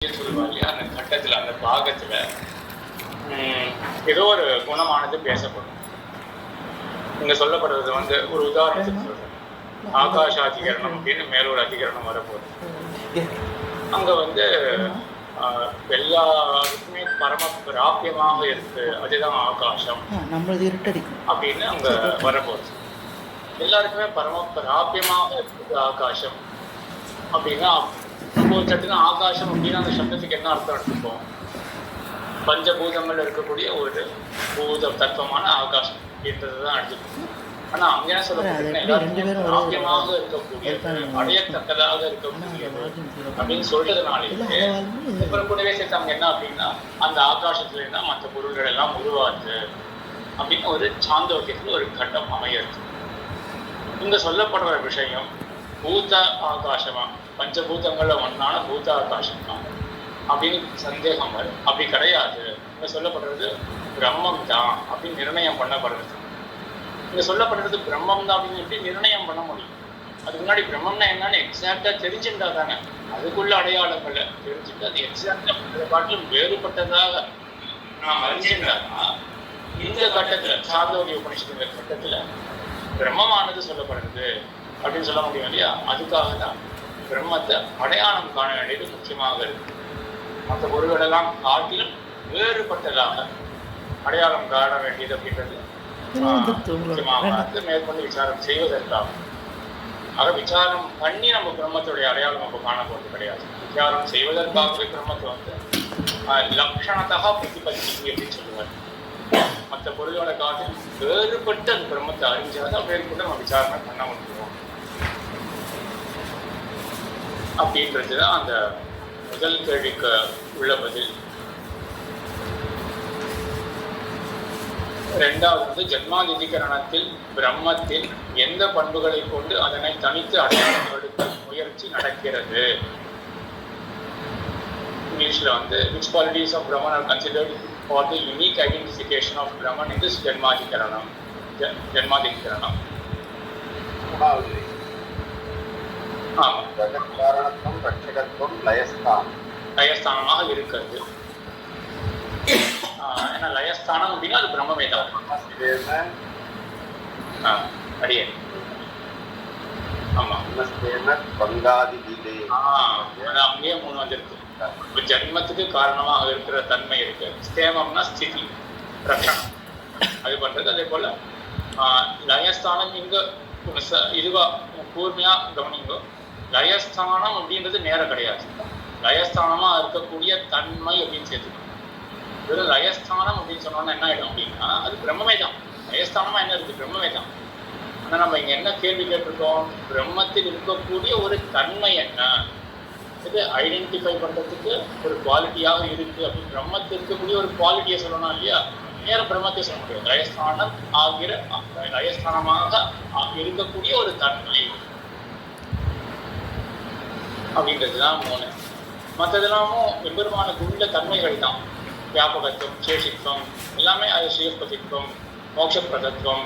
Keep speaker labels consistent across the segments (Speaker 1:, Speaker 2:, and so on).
Speaker 1: சொல்லுவாங்க இல்லையா, அந்த கட்டத்துல அந்த பாகத்துல ஏதோ ஒரு குணமானது பேசப்படும். இங்க சொல்லப்படுறது வந்து ஒரு உதாரணத்துக்கு சொல்றேன். ஆகாஷாதிகரணம் அப்படின்னு மேல ஒரு அதிகரணம் வரப்போகுது. அங்க வந்து எல்லாருக்குமே பரம பிராபியமாக இருக்கு, அதுதான் ஆகாசம் அப்படின்னு அங்க வரப்போகுது. எல்லாருக்குமே பரம பிராபியமாக இருக்குது ஆகாசம் அப்படின்னா, ஒரு சட்டுன்னு ஆகாசம் அப்படின்னா அந்த சப்தத்துக்கு என்ன அர்த்தம் எடுத்துப்போம்? பஞ்சபூதங்கள் இருக்கக்கூடிய ஒரு பூத தத்துவமான ஆகாசம் அப்படின்றதுதான் எடுத்துப்போம். ஆனா அங்க என்ன சொல்லப்படுதுன்னா, எல்லாருக்குமே பிராபியமாக இருக்கக்கூடியது, அடையத்தக்கதாக இருக்கக்கூடியது அப்படின்னு சொல்றதுனாலேயே கூடவே சேர்த்து அங்க என்ன அப்படின்னா, அந்த ஆகாசத்துல இருந்தா மற்ற பொருள்கள் எல்லாம் உருவாது அப்படின்னு ஒரு சாந்தோக்கியத்துல ஒரு கட்டம் அமையிறது. இங்க சொல்லப்படுற விஷயம் பூத ஆகாசமா, பஞ்சபூதங்கள்ல ஒன்னான பூத ஆகாசமா அப்படின்னு சந்தேகம் வரும். அப்படி கிடையாது. இங்க சொல்லப்படுறது பிரம்மம் தான் அப்படின்னு நிர்ணயம் பண்ணப்படுறது. இங்க சொல்லப்படுறது பிரம்மம் தான் அப்படின்னு எப்படி நிர்ணயம் பண்ண முடியும்? அதுக்கு முன்னாடி பிரம்மம்னா என்னன்னு எக்ஸாக்டா தெரிஞ்சுட்டா தானே, அதுக்குள்ள அடையாளங்களை தெரிஞ்சுட்டு அது எக்ஸாக்டா பாட்டிலும் வேறுபட்டதாக நாம் அறிஞ்சிருந்தாங்கன்னா இந்த கட்டத்துல சாந்தோக்கிய உபனிஷத்துங்கிற கட்டத்துல பிரம்மமானது சொல்லப்படுறது அப்படின்னு சொல்ல முடியும் இல்லையா? அதுக்காக தான் பிரம்மத்தை அடையாளம் காண வேண்டியது முக்கியமாக இருக்கு. மற்ற பொருள்களெல்லாம் காட்டிலும் வேறுபட்டதாக அடையாளம் காண வேண்டியது அப்படின்றது முக்கியமாக மேற்கொண்டு விசாரம் செய்வதற்காக. ஆக விசாரம் பண்ணி நம்ம பிரம்மத்துடைய அடையாளம் நம்ம காண போறது கிடையாது. விசாரம் செய்வதற்காகவே பிரம்மத்தை வந்து லக்ஷணத்தகா பிரதிபத்தி அப்படின்னு சொல்லுவார். மற்ற பொருளோட காட்டில் வேறுபட்டு அந்த பிரம்மத்தை அறிஞ்சாதான் மேற்கொண்டு நம்ம விசாரணை பண்ண முடியும் அப்படின்றதுதான் அந்த முதல் கேள்விக்கு உள்ள பதில். இரண்டாவது வந்து ஜன்மாதிகரணத்தில் பிரம்மத்தின் எந்த பண்புகளை கொண்டு அதனை தனித்து அடையாளம் எடுக்க முயற்சி நடக்கிறது. இங்கிலீஷ்ல வந்து which qualities of Brahman are considered for the unique identification of Brahman in this ஜன்மாதிகரணம். லயஸ்தானமாக இருக்கிறது. ஏன்னா லயஸ்தானம் அப்படின்னா அது பிரம்மமே தான். அடியே ஆமா, அங்கேயே மூணு வந்துருக்கு. ஜன்மத்துக்கு காரணமாக இருக்கிற தன்மை இருக்கு. ஸ்தேமம்னா ஸ்திதி, ரக்ஷணம் அது பண்றது. அதே போல லயஸ்தானம் இங்க இதுவா கூர்மையா கவனிங்கோ. லயஸ்தானம் அப்படின்றது நேரம் கிடையாது. லயஸ்தானமா இருக்கக்கூடிய தன்மை அப்படின்னு சேர்த்துக்கணும். வெறும் லயஸ்தானம் அப்படின்னு சொன்னோம்னா என்ன ஆயிடும் அப்படின்னா அது பிரம்மமே தான். லயஸ்தானமா என்ன இருக்கு? பிரம்மமே தான். ஆனா நம்ம இங்க என்ன கேள்வி கேட்டிருக்கோம்? பிரம்மத்தில் இருக்கக்கூடிய ஒரு தன்மை என்ன, இது ஐடென்டிஃபை பண்றதுக்கு ஒரு குவாலிட்டியாக இருக்கு அப்படின்னு பிரம்மத்தில் இருக்கக்கூடிய ஒரு குவாலிட்டியை சொல்லணும் இல்லையா? நேரம் பிரம்மத்தை சொல்ல முடியும். லயஸ்தானம் ஆகிற லயஸ்தானமாக இருக்கக்கூடிய ஒரு தன்மை அப்படின்றதுதான் மூணு. மற்றதெல்லாமும் எம்பெருமானுக்கு உள்ள தன்மைகள் தான். வியாபகத்துவம், சேஷித்துவம் எல்லாமே, அது ஸ்ரீஸ்பதித்துவம், மோட்சப்பிரதத்துவம்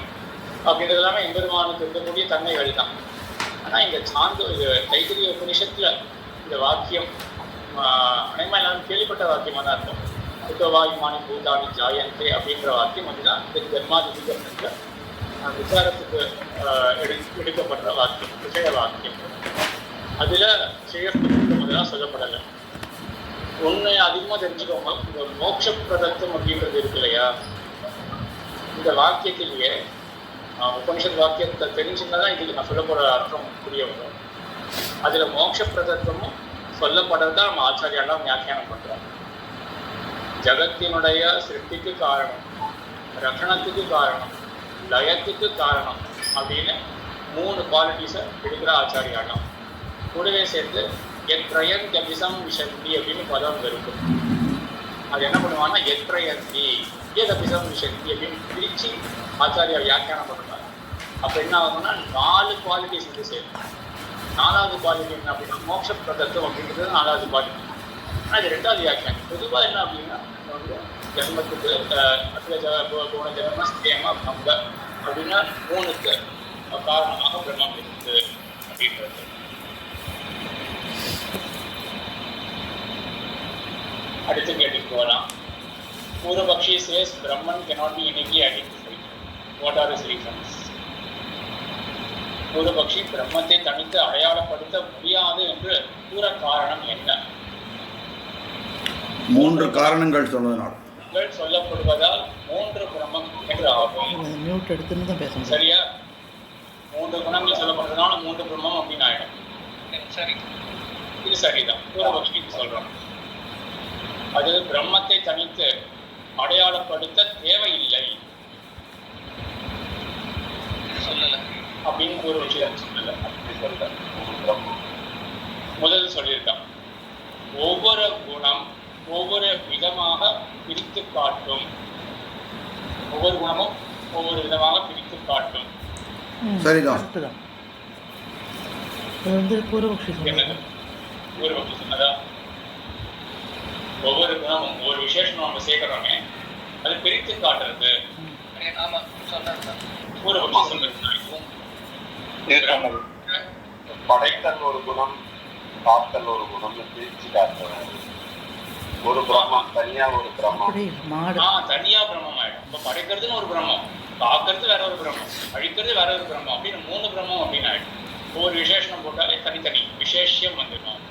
Speaker 1: அப்படின்றது எல்லாமே எம்பெருமானுக்கு இருக்கக்கூடிய தன்மைகள் தான். ஆனால் இந்த இது தைத்திரிய உபனிஷத்துல இந்த வாக்கியம் அனைமா எல்லாரும் கேள்விப்பட்ட வாக்கியமாக தான் இருக்கும். புத்தவாயுமானி பூதானி ஜாயந்தே அப்படின்ற வாக்கியம் அதுதான் இந்த ஜன்மாதிகரணத்துல விசாரத்துக்கு எடுக்கப்படுற வாக்கியம், விஷய வாக்கியம். அதுல ஸ்ரீஸ்பதித்துவம் அதெல்லாம் சொல்லப்படலை. ஒன்று அதிகமாக தெரிஞ்சுக்கோங்க, இந்த மோட்ச பிரதத்துவம் அப்படின்றது இருக்கு இல்லையா? இந்த வாக்கியத்திலேயே உபனிஷத் வாக்கியத்தை தெரிஞ்சுதான் இதுக்கு நான் சொல்ல போகிற அர்த்தம் புரிய வரும். அதில் மோட்ச பிரதத்துவமும் சொல்லப்படுறதா நம்ம ஆச்சாரியாலாம் வியாக்கியானம் பண்ணுறோம். ஜகத்தினுடைய சிருஷ்டிக்கு காரணம், ரக்ஷணத்துக்கு காரணம், லயத்துக்கு காரணம் அப்படின்னு மூணு குவாலிட்டிஸை எடுக்கிற ஆச்சாரியாலாம். கூடவே சேர்த்து எத்ரயந்தி அபிசம் விஷந்தி அப்படின்னு பதம் இருக்கும். அது என்ன பண்ணுவாங்கன்னா எத்ரயந்தி அபிசம் விஷந்தி அப்படின்னு பிரிச்சு ஆச்சாரியா வியாக்கியானம் பண்ணுவாங்க. அப்போ என்ன ஆகும்னா 4 குவாலிட்டிஸ் வந்து சேரும். 4வது குவாலிட்டி என்ன அப்படின்னா மோட்ச பிரதத்துவம் அப்படின்றது 4வது குவாலிட்டி. ஆனால் இது 2வது வியாக்கியானம். பொதுவாக என்ன அப்படின்னா வந்து ஜென்மத்துக்கு போன ஜென்ம ஸ்தேம பங்க அப்படின்னா 3க்கு காரணமாக பிரம்மம் இருக்குது அப்படின்றது. அடுத்த கேள்விக்கு போகலாம். பூர்வபக்ஷி says Brahman cannot be uniquely identified. What are his reasons? பூர்வபக்ஷி பிரம்மத்தை தனித்து அடையாளப்படுத்த முடியாது என்று கூற காரணம் என்ன?
Speaker 2: 3 காரணங்கள் சொன்னதனால்
Speaker 1: சொல்லப்படுவதால் 3 பிரம்மம் என்று ஆகும்.
Speaker 3: மியூட் எடுத்துன்னு தான் பேசணும்.
Speaker 1: சரியா? 3 குணங்கள் சொல்லப்படுறதுனால 3 பிரம்மம் அப்படின்னு ஆயிடும். சரி, இது சரிதான். பூர்வபக்ஷி சொல்றோம். அது பிரம்மத்தை தனித்து அடையாளப்படுத்த தேவையில்லை சொல்லல அப்படின்னு பூர்வபக்ஷி சொல்லல. முதல் சொல்லியிருக்கான், ஒவ்வொரு குணம் ஒவ்வொரு விதமாக பிரித்து காட்டும். ஒவ்வொரு குணமும் ஒவ்வொரு விதமாக பிரித்து காட்டும்.
Speaker 2: சரிதான்.
Speaker 3: பூர்வபக்ஷி
Speaker 1: சொன்னதா? ஒவ்வொரு குணமும் ஒவ்வொரு விசேஷம் நம்ம சேர்க்கிறோமே, அது பிரித்து காட்டுறது. ஆமா, சொன்னதுதான் பூர்வபக்ஷி சொன்னது.
Speaker 4: படைத்தல் ஒரு குணம், காத்தல் ஒரு குணம், பிரிச்சு காட்டுறது. ஒரு பிரம்மம் தனியா, ஒரு பிரம்மம்
Speaker 1: தனியா பிரம்மம் ஆயிடும். இப்ப படைக்கிறதுன்னு ஒரு பிரம்மம், காக்கிறது வேற ஒரு பிரம்மம், அழிக்கிறது வேற ஒரு பிரம்மம் அப்படின்னு 3 பிரம்மம் அப்படின்னு ஆயிடும். ஒவ்வொரு விசேஷம் போட்டாலே தனித்தனி விசேஷம் வந்துடும்.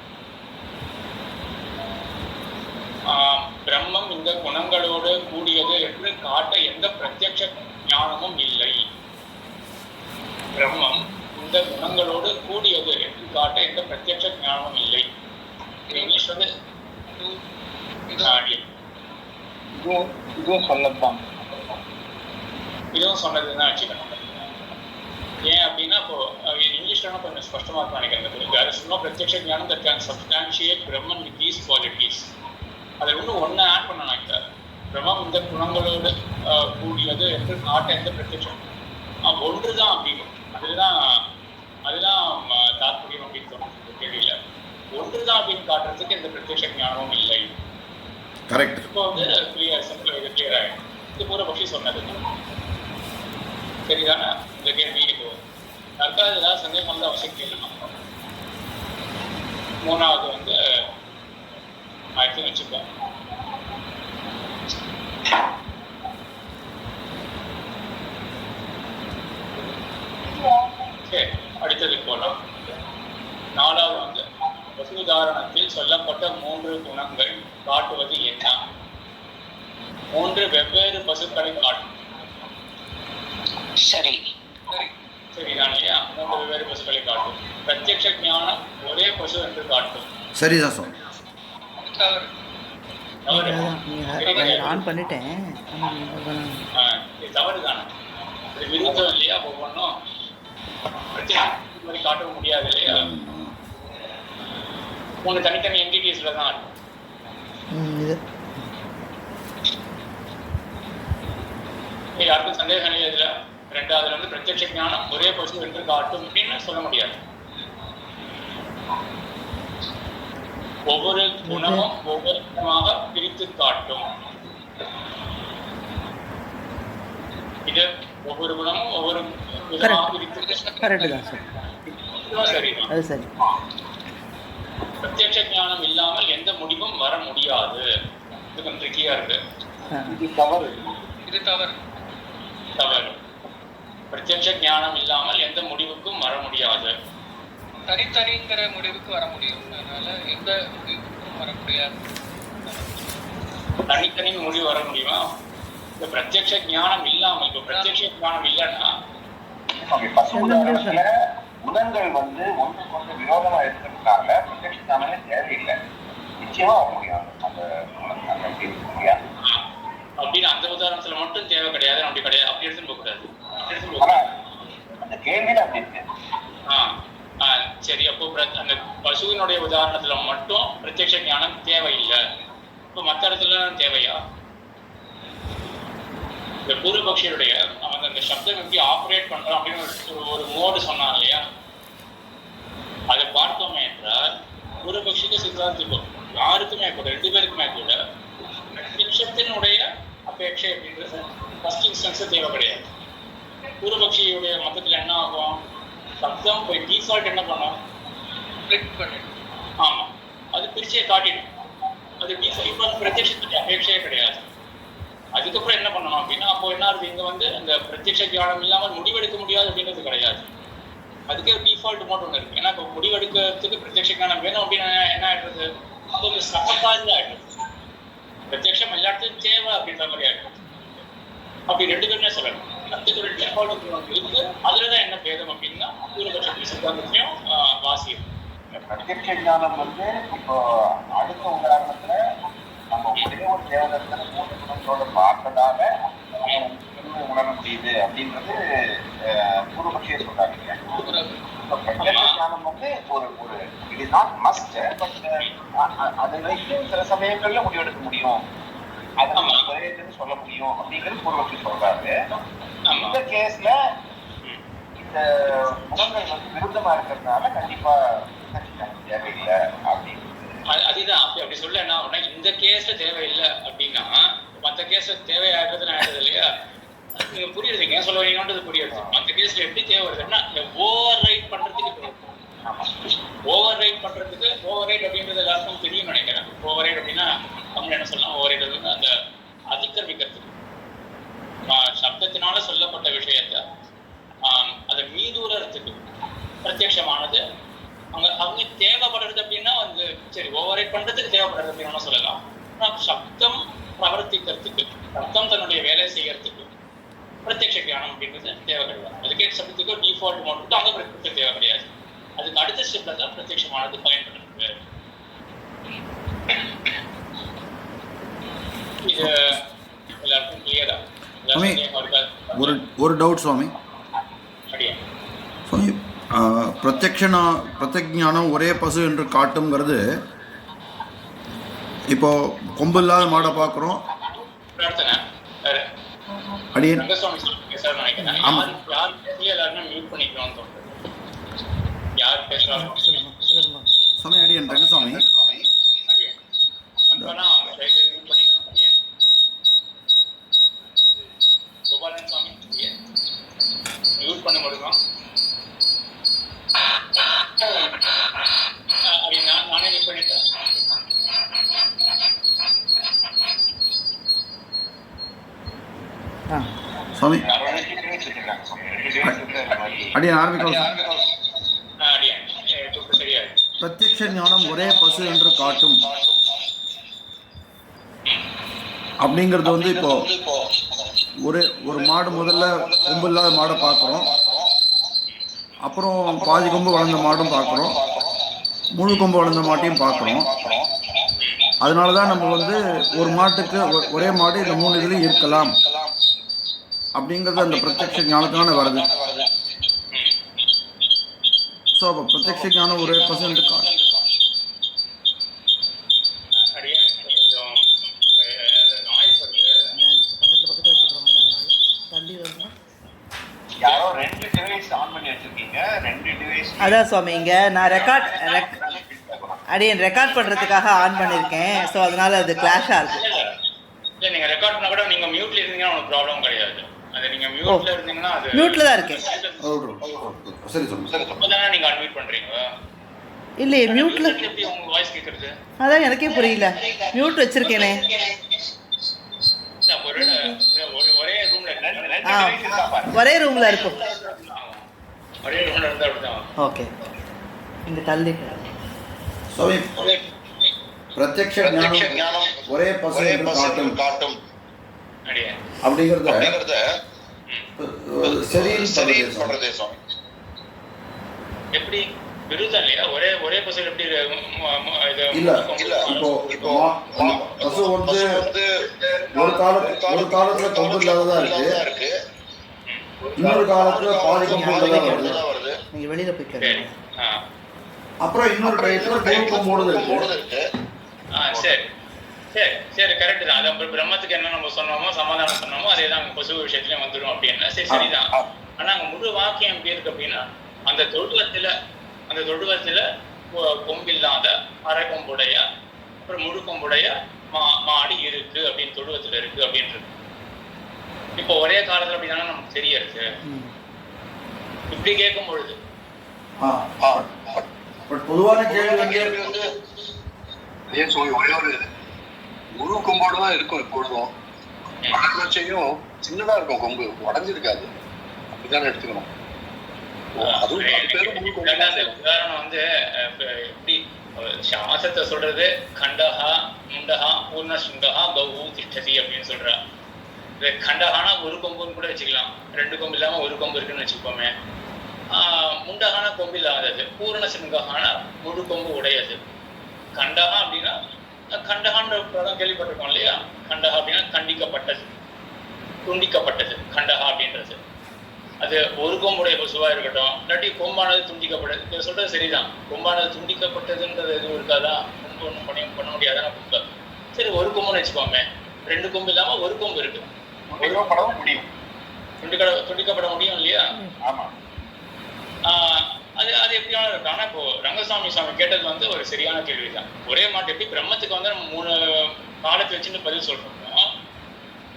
Speaker 1: பிரம்மம் இந்த குணங்களோடு கூடியது என்று காட்ட எந்த பிரத்யக்ஷ ஞானமும் இல்லை. பிரம்மம் இந்த குணங்களோடு கூடியது என்று காட்ட எந்த பிரத்யக்ஷ ஞானமும் இல்லை. இங்கிலீஷ் வந்து இதுவும் சொன்னதுதான் வச்சுக்கணும். ஏன் அப்படின்னா இப்போ இங்கிலீஷ்ல கொஞ்சம் ஸ்பஷ்டமா இருக்கும் நினைக்கிறேன். There is no பிரத்யக்ஷ ஞானம் that can substantiate Brahman with these qualities. அதை ஒன்று ஆட் பண்ணணும். இந்த பிரம்மம் இந்த குணங்களோடு கூடியது என்று காட்ட எந்த பிரத்யக்ஷம் ஒன்றுதான் அப்படின்னு, அதுதான் தாற்பயம் அப்படின்னு தோணுது கேள்வியில. ஒன்றுதான் அப்படின்னு காட்டுறதுக்கு எந்த பிரத்யக்ஷ ஞானமும் இல்லை.
Speaker 2: கரெக்ட்.
Speaker 1: இப்போ வந்து கிளியர் ஆயிடும். இது பூர்வபக்ஷி சொன்னது சரிதானே? இந்த கேள்வி இப்போ தற்கால ஏதாவது சந்தேகம் வந்து அவசியம் கேட்கணும். 3வது வந்து ஆயிரத்தி வச்சுப்போம். சரி, அடுத்ததுக்கு போகலாம். 4வது வந்து பசு உதாரணத்தில் சொல்லப்பட்ட 3 குணங்கள் காட்டுவது என்ன? 3 வெவ்வேறு பசுக்களை காட்டும். சரிதான் இல்லையா? 3 வெவ்வேறு பசுக்களை காட்டும். பிரத்யக்ஷ ஞானம் ஒரே பசு என்று காட்டும்.
Speaker 2: சரிதான் சொல்.
Speaker 3: ஆன் பண்ணிட்டேன்.
Speaker 1: தவறுதானே? இது விருத்தம் இல்லையா? ஒவ்வொன்றும் பிரத்யேக காட்ட முடியாது இல்லையா? 3 தனித்தனி என்டிட்டிஸ்ல தான் இருக்கும். யாருக்கும் சந்தேகம் இல்லை இதுல. 2வதுல வந்து பிரத்யக்ஷ ஞானம் ஒரே பசு என்று காட்டும் அப்படின்னு சொல்ல முடியாது. ஒவ்வொரு குணமும் ஒவ்வொரு விதமாக பிரித்து காட்டும். இது ஒவ்வொரு குணமும் ஒவ்வொரு விதமாக பிரித்து சரி. பிரத்யக்ஷ ஞானம் இல்லாமல் எந்த முடிவும் வர முடியாது. இது கொஞ்சம் ட்ரிக்கியா இருக்கு. இது தவறு. பிரத்யக்ஷ ஞானம் இல்லாமல் எந்த முடிவுக்கும் வர முடியாது.
Speaker 5: தனித்தனிங்கிற முடிவுக்கு வர முடியும். அதனால எந்த முடிவுக்கும் வர முடியாது.
Speaker 1: தனித்தனி முடிவு வர முடியுமா? இந்த பிரத்யக்ஷ ஞானம் இல்லாமல், இப்ப பிரத்யக்ஷ ஞானம் இல்லைன்னா
Speaker 4: குணங்கள் வந்து ஒன்றுக்கு ஒன்று விரோதமா இருக்கிறதுனால பிரத்யக்ஷ ஞானமே தேவையில்லை. நிச்சயமா வர முடியும்
Speaker 1: அப்படின்னு அந்த உதாரணத்துல மட்டும் தேவை கிடையாது. அப்படி கிடையாது, அப்படி எடுத்துன்னு போக கூடாது.
Speaker 4: அந்த கேள்வியில அப்படி இருக்கு.
Speaker 1: சரி, அப்போ அந்த பசுவினுடைய உதாரணத்துல மட்டும் பிரத்யக்ஷ ஞானம் தேவையில்லை. இப்போ மற்ற இடத்துல தேவையா? இந்த பூர்வபக்ஷியுடைய அவன் அந்த சப்தம் எப்படி ஆப்ரேட் பண்றான் அப்படின்னு ஒரு மோடு சொன்னான் இல்லையா? அதை பார்த்தோமே என்றால் பூர்வபக்ஷிக்கு சித்தாந்திக்கும் யாருக்குமே கூட 2 பேருக்குமே கூட பிரத்யக்ஷத்தினுடைய அபேட்சை அப்படின்றது ஃபர்ஸ்ட் இன்ஸ்டன்ஸ் தேவை கிடையாது. பூர்வபக்ஷியுடைய மொத்தத்தில் என்ன ஆகும்? சப்தம் போய் டிஃபால்ட் என்ன பண்ணும்? கிளிக் பண்ணிடும். ஆமாம், அது பிரிச்சே காட்டிடும். அது இப்போ பிரத்யட்சத்துக்கு அபேட்சையே கிடையாது. அதுக்கப்புறம் என்ன பண்ணணும் அப்படின்னா, அப்போ என்ன ஆகுது, இங்க வந்து அந்த பிரத்யட்ச ஞானம் இல்லாமல் முடிவெடுக்க முடியாது அப்படின்றது கிடையாது. அதுக்கே டிஃபால்ட் மோட் ஒன்று இருக்கு. ஏன்னா இப்போ முடிவெடுக்கிறதுக்கு பிரத்யட்ச ஞானம் வேணும் அப்படின்னா என்ன ஆயிடுறது, அது ஒரு சகப்பாதியா ஆயிடுது. பிரத்யட்சம் எல்லா இடத்துலையும் தேவை அப்படின்ற மாதிரி ஆயிடுது. அப்படி ரெண்டு பேருமே சொல்லணும். அதுக்கு ஒரு டிஃபால்ட் இருக்கு. அதுலதான் என்ன பேதம் அப்படின்னா பூர்வபட்ச சித்தாந்தத்தையும் வாசி.
Speaker 4: பிரத்யட்ச ஞானம் வந்து இப்போ அடுத்த உதாரணத்துல நம்ம ஒரே ஒரு தேவதர்சன மூன்று குணங்களோட பார்த்ததால உணர முடியுது அப்படின்றது பூர்வபட்சியை சொல்றாங்க. பிரத்யட்ச ஞானம் வந்து ஒரு ஒரு it is not must, but அதை வைத்து சில சமயங்கள்ல முடிவெடுக்க முடியும், அதை நம்ம குறையுதுன்னு சொல்ல முடியும் அப்படிங்கிறது பூர்வபட்சி சொல்றாரு. இந்த கேஸ்ல இந்த குணங்கள் வந்து விருத்தமா இருக்கிறதுனால கண்டிப்பா தேவையில்லை அப்படின்னு.
Speaker 1: அதுதான் அப்படி சொல்ல என்ன ஆகும்னா, இந்த கேஸ்ல தேவையில்லை அப்படின்னா மற்ற கேஸ்ல தேவையாகிறதுன்னு ஆயிடுது இல்லையா? நீங்க புரியுதுங்க சொல்ல வரீங்கன்றது புரியுது. மற்ற கேஸ்ல எப்படி தேவை வருதுன்னா, இந்த ஓவர் ரைட் பண்றதுக்கு ஓவர் ரைட் அப்படின்றது எல்லாருக்கும் தெரியும் நினைக்கிறேன். ஓவர் ரைட் அப்படின்னா தமிழ் என்ன சொல்லலாம், ஓவர் ரைட் வந்து அந்த அதிகரிக்கிறதுக்கு சப்தத்தினால சொல்லப்பட்ட விஷயத்த அதை மீதுறதுக்கு பிரத்யட்சமானது அவங்க தேவைப்படுறது அப்படின்னா வந்து சரி ஓவர் ரைட் பண்றதுக்கு தேவைப்படுறது அப்படின்னு சொல்லலாம். ஆனால் சப்தம் பிரவர்த்திக்கிறதுக்கு, சப்தம் தன்னுடைய வேலை செய்யறதுக்கு பிரத்யட்ச ஞானம் அப்படின்றது தேவை கிடையாது. அதுக்கே சப்தத்துக்கு டிஃபால்ட் மோட் அங்கே பிரத்யட்சம் தேவை கிடையாது. அதுக்கு அடுத்த ஸ்டெப்ல தான் பிரத்யட்சமானது பயன்படுறது. இது எல்லாருக்கும் கிளியரா?
Speaker 2: ஒரு டவுட் சுவாமி. சுவாமி, பிரத்யக்ஞானம் ஒரே பசு என்று காட்டுங்கிறது, இப்போ கொம்பு இல்லாத மாடை பார்க்குறோம். அடியன் சுவாமி, அடியன் ரங்கசாமி.
Speaker 1: கோபாலன் சுவாமி மியூட் பண்ண முடியுமா? நானே மியூட் பண்ணிட்டேன்.
Speaker 2: சுவாமி அடியன் ஆரம்பிக்கலாம். பிரத்யக்ஷ ஞானம் ஒரே பசு என்று காட்டும் அப்படிங்கிறது வந்து இப்போ ஒரு மாடு முதல்ல கொம்பு இல்லாத மாடை பார்க்குறோம், அப்புறம் பாதி கொம்பு வளர்ந்த மாடும் பார்க்குறோம், முழு கொம்பு வளர்ந்த மாட்டையும் பார்க்குறோம். அதனால தான் நம்ம வந்து ஒரு மாட்டுக்கு ஒரே மாடு இந்த மூணு இதுலையும் இருக்கலாம் அப்படிங்கிறது அந்த பிரத்யக்ஷ ஞானத்தினால வருது. ஸோ அப்போ பிரத்யக்ஷ ஞானம் ஒரே பர்சன்ட்
Speaker 3: அதான் சுவாமி, இங்கே நான் ரெக்கார்ட் பண்ணுறதுக்காக ஆன் பண்ணியிருக்கேன். ஸோ அதனால அது கிளாஷாக இருக்குது.
Speaker 1: இல்லை நீங்கள் ரெக்கார்ட் பண்ணால் கூட நீங்கள் மியூட்டில் இருந்தீங்கன்னா ஒன்றும் ப்ராப்ளம் கிடையாது. அது நீங்கள் மியூட்டில் இருந்தீங்கன்னா அது
Speaker 3: மியூட்டில் தான் இருக்கேன்.
Speaker 2: சரி சரி
Speaker 1: அப்போதானே நீங்கள் அன்மியூட் பண்ணுறீங்க?
Speaker 3: இல்லையே மியூட்டில்
Speaker 1: எப்படி உங்கள் வாய்ஸ் கேட்குறது?
Speaker 3: அதான் எனக்கே புரியல. மியூட் வச்சுருக்கேனே.
Speaker 1: ஒரே ரூமில்
Speaker 3: ஒரே ரூமில் இருக்கும்.
Speaker 1: ஒரே ரூமில் இருந்தால் அப்படிதான்.
Speaker 3: ஓகே, இந்த தள்ளி
Speaker 2: சுவாமி, பிரத்யக்ஷ ஞானம் ஒரே பசு என்று காட்டும் அப்படிங்கிறத சரின்னு சொல்றது சுவாமி.
Speaker 1: எப்படி விருதம் இல்லையா? ஒரே பசு எப்படி
Speaker 2: இல்ல இப்போ பசு வந்து ஒரு காலத்துல கொம்பு இல்லாததா இருக்கு, இன்னொரு காலத்துல பாதி கொம்பு உள்ளதா வருது.
Speaker 3: நீங்க வெளியில போய்க்க.
Speaker 2: அப்புறம் இன்னொரு டயத்துல முழு கொம்போடு இருக்கு.
Speaker 1: சரி சரி சரி கரெக்ட் தான். அது பிரம்மத்துக்கு என்ன நம்ம சொன்னோமோ சமாதானம் சொன்னோமோ அதே தான் பசு விஷயத்துலயும் வந்துடும் அப்படின்னா சரிதான். ஆனா அங்க முழு வாக்கியம் எப்படி இருக்கு அப்படின்னா, அந்த தொழுவத்துல கொம்பில்லாத அரை கொம்புடைய அப்புறம் முழு கொம்புடைய மாடு இருக்கு அப்படின்னு தொழுவத்துல இருக்கு அப்படின்றது. இப்போ ஒரே காலத்துல அப்படின்னா நமக்கு தெரியறது. இப்படி கேட்கும் பொழுது
Speaker 2: பொதுவான கேள்வி வந்து
Speaker 6: கொம்போடு தான் இருக்கும் எப்பொழுதும். ஆத்மச்சையும் சின்னதா இருக்கும், கொம்பு உடஞ்சிருக்காது, அப்படிதான் எடுத்துக்கணும். அதுவும்
Speaker 1: உதாரணம் வந்து எப்படி சாசத்தை சொல்றது, கண்டஹா முண்டஹா பூர்ண சுண்டஹா பகு திஷ்டதி அப்படின்னு சொல்றா. இது கண்டஹானா ஒரு கொம்புன்னு கூட வச்சுக்கலாம், 2 கொம்பு இல்லாம ஒரு கொம்பு இருக்குன்னு வச்சுக்கோமே. முண்டஹானா கொம்பு இல்லாதது, பூர்ண சிங்கஹானா முழு கொம்பு உடையது. கண்டஹா அப்படின்னா கண்டஹான்ற படம் கேள்விப்பட்டிருக்கோம் இல்லையா? கண்டஹா அப்படின்னா கண்டிக்கப்பட்டது, துண்டிக்கப்பட்டது கண்டஹா அப்படின்றது. அது ஒரு கொம்புடைய பசுவா இருக்கட்டும், இல்லாட்டி கொம்பானது துண்டிக்கப்பட்டது. இதை சொல்றது சரிதான், கொம்பானது துண்டிக்கப்பட்டதுன்றது எதுவும் இருக்காதா, கொம்பு ஒன்றும் பண்ண முடியாதான கொம்பு. சரி, ஒரு கொம்புன்னு வச்சுக்கோமே, 2 கொம்பு இல்லாம ஒரு கொம்பு இருக்கு,
Speaker 4: முடியும்,
Speaker 1: துண்டிக்கப்பட முடியும் இல்லையா?
Speaker 4: ஆமா.
Speaker 1: அது அது எப்படியான இருக்கு. ஆனா இப்போ ரங்கசாமி சுவாமி கேட்டது வந்து ஒரு சரியான கேள்விதான். ஒரே மாட்டு எப்படி பிரம்மத்துக்கு வந்து நம்ம 3 காலத்தை வச்சுட்டு பதில் சொல்றோம்,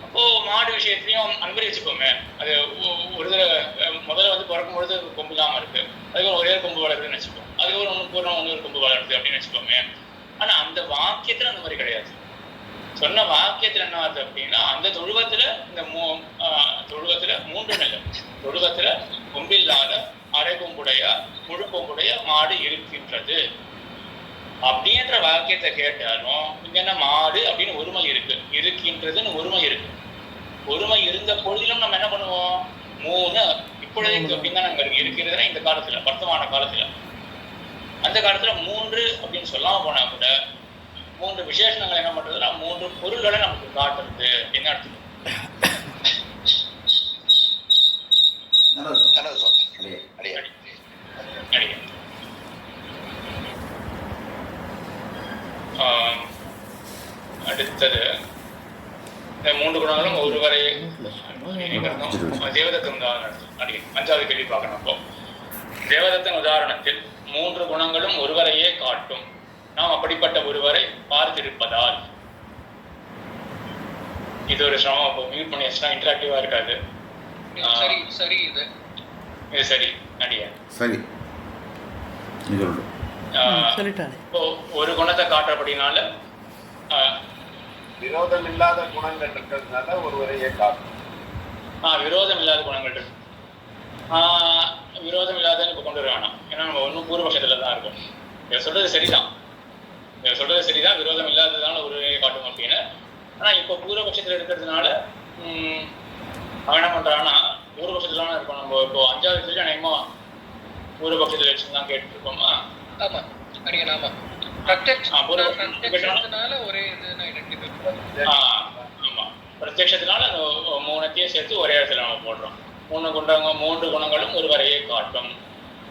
Speaker 1: அப்போ மாடு விஷயத்துலையும் அந்த மாதிரி வச்சுக்கோமே. அது ஒரு முதல்ல வந்து பிறக்கும் பொழுது கொம்பு இல்லாம இருக்கு, அதுக்கு ஒரே கொம்பு வளருதுன்னு வச்சுக்கோம், அதுக்கு ஒரு இன்னொரு கொம்பு வளருது அப்படின்னு வச்சுக்கோமே. ஆனா அந்த வாக்கியத்துல அந்த மாதிரி கிடையாது. சொன்ன வாக்கியத்துல என்ன ஆகுது அப்படின்னா, அந்த தொழுவத்துல இந்த தொழுவத்துல 3 நிலை, தொழுவத்துல கொம்பில்லாத அரை கொம்புடைய முழு கொம்புடைய மாடு இருக்கின்றது அப்படின்ற வாக்கியத்தை கேட்டாலும் இங்க என்ன மாடு அப்படின்னு ஒருமை இருக்கு, இருக்கின்றதுன்னு ஒருமை இருக்கு. ஒருமை இருந்த பொழுதிலும் நம்ம என்ன பண்ணுவோம், 3 இப்பொழுதைக்கு அப்படின்னு தான் நாங்க இருக்கிறதுனா இந்த காலத்துல, வர்த்தமான காலத்துல. அந்த காலத்துல 3 அப்படின்னு சொல்லாம போனா கூட 3 விசேஷணங்கள் என்ன பண்றதுன்னா 3 பொருள்களை நமக்கு காட்டுறது என்ன அர்த்தம். அடுத்தது இந்த 3 குணங்களும் ஒருவரை தேவதத்தன் உதாரணத்தில் 5வது கேள்வி பார்க்கணும். அப்போ தேவதத்தன் உதாரணத்தில் 3 குணங்களும் ஒருவரையே காட்டும், நாம் அப்படிப்பட்ட ஒருவரை பார்த்திருப்பதால். இது ஒரு சிரமம். இப்போ மியூட் பண்ணி வச்சுனா இன்டராக்டிவா இருக்காது.
Speaker 5: சரி சரி,
Speaker 1: இது சரி நடிகை
Speaker 2: சரி.
Speaker 1: இப்போ ஒரு குணத்தை காட்டுறபடினால
Speaker 4: விரோதம் இல்லாத குணங்கள் இருக்கிறதுனால ஒருவரையே காட்டும்.
Speaker 1: விரோதம் இல்லாத குணங்கள் இருக்கு. விரோதம் இல்லாதன்னு இப்போ கொண்டு வர வேணாம், ஏன்னா நம்ம ஒன்றும் பூர்வபட்சத்துல தான் இருக்கும். இதை சொல்றது சரிதான், விரோதம் இல்லாததுனால ஒருவரையே காட்டும் அப்படின்னு. ஆனா இப்போ பூர்வபட்சத்துல இருக்கிறதுனால அவன் என்ன பண்றான்னா, பூர்வபட்சத்துலான இருக்கும். நம்ம இப்போ 5வது கேள்வி அநேகமா பூர்வபட்சத்துல வச்சுதான் கேட்டு இருக்கோமா?
Speaker 5: ஆமா அடிங்க. ஆமா, பிரத்யக்ஷத்தினால ஒரே இதுன்னு ஐடென்டிஃபை பண்ணுவோம்.
Speaker 1: ஆமா, பிரத்யக்ஷத்தினால அந்த 3த்தையும் சேர்த்து ஒரே இடத்துல நம்ம போடுறோம். 3 குணங்களும் ஒருவரையே காட்டும்.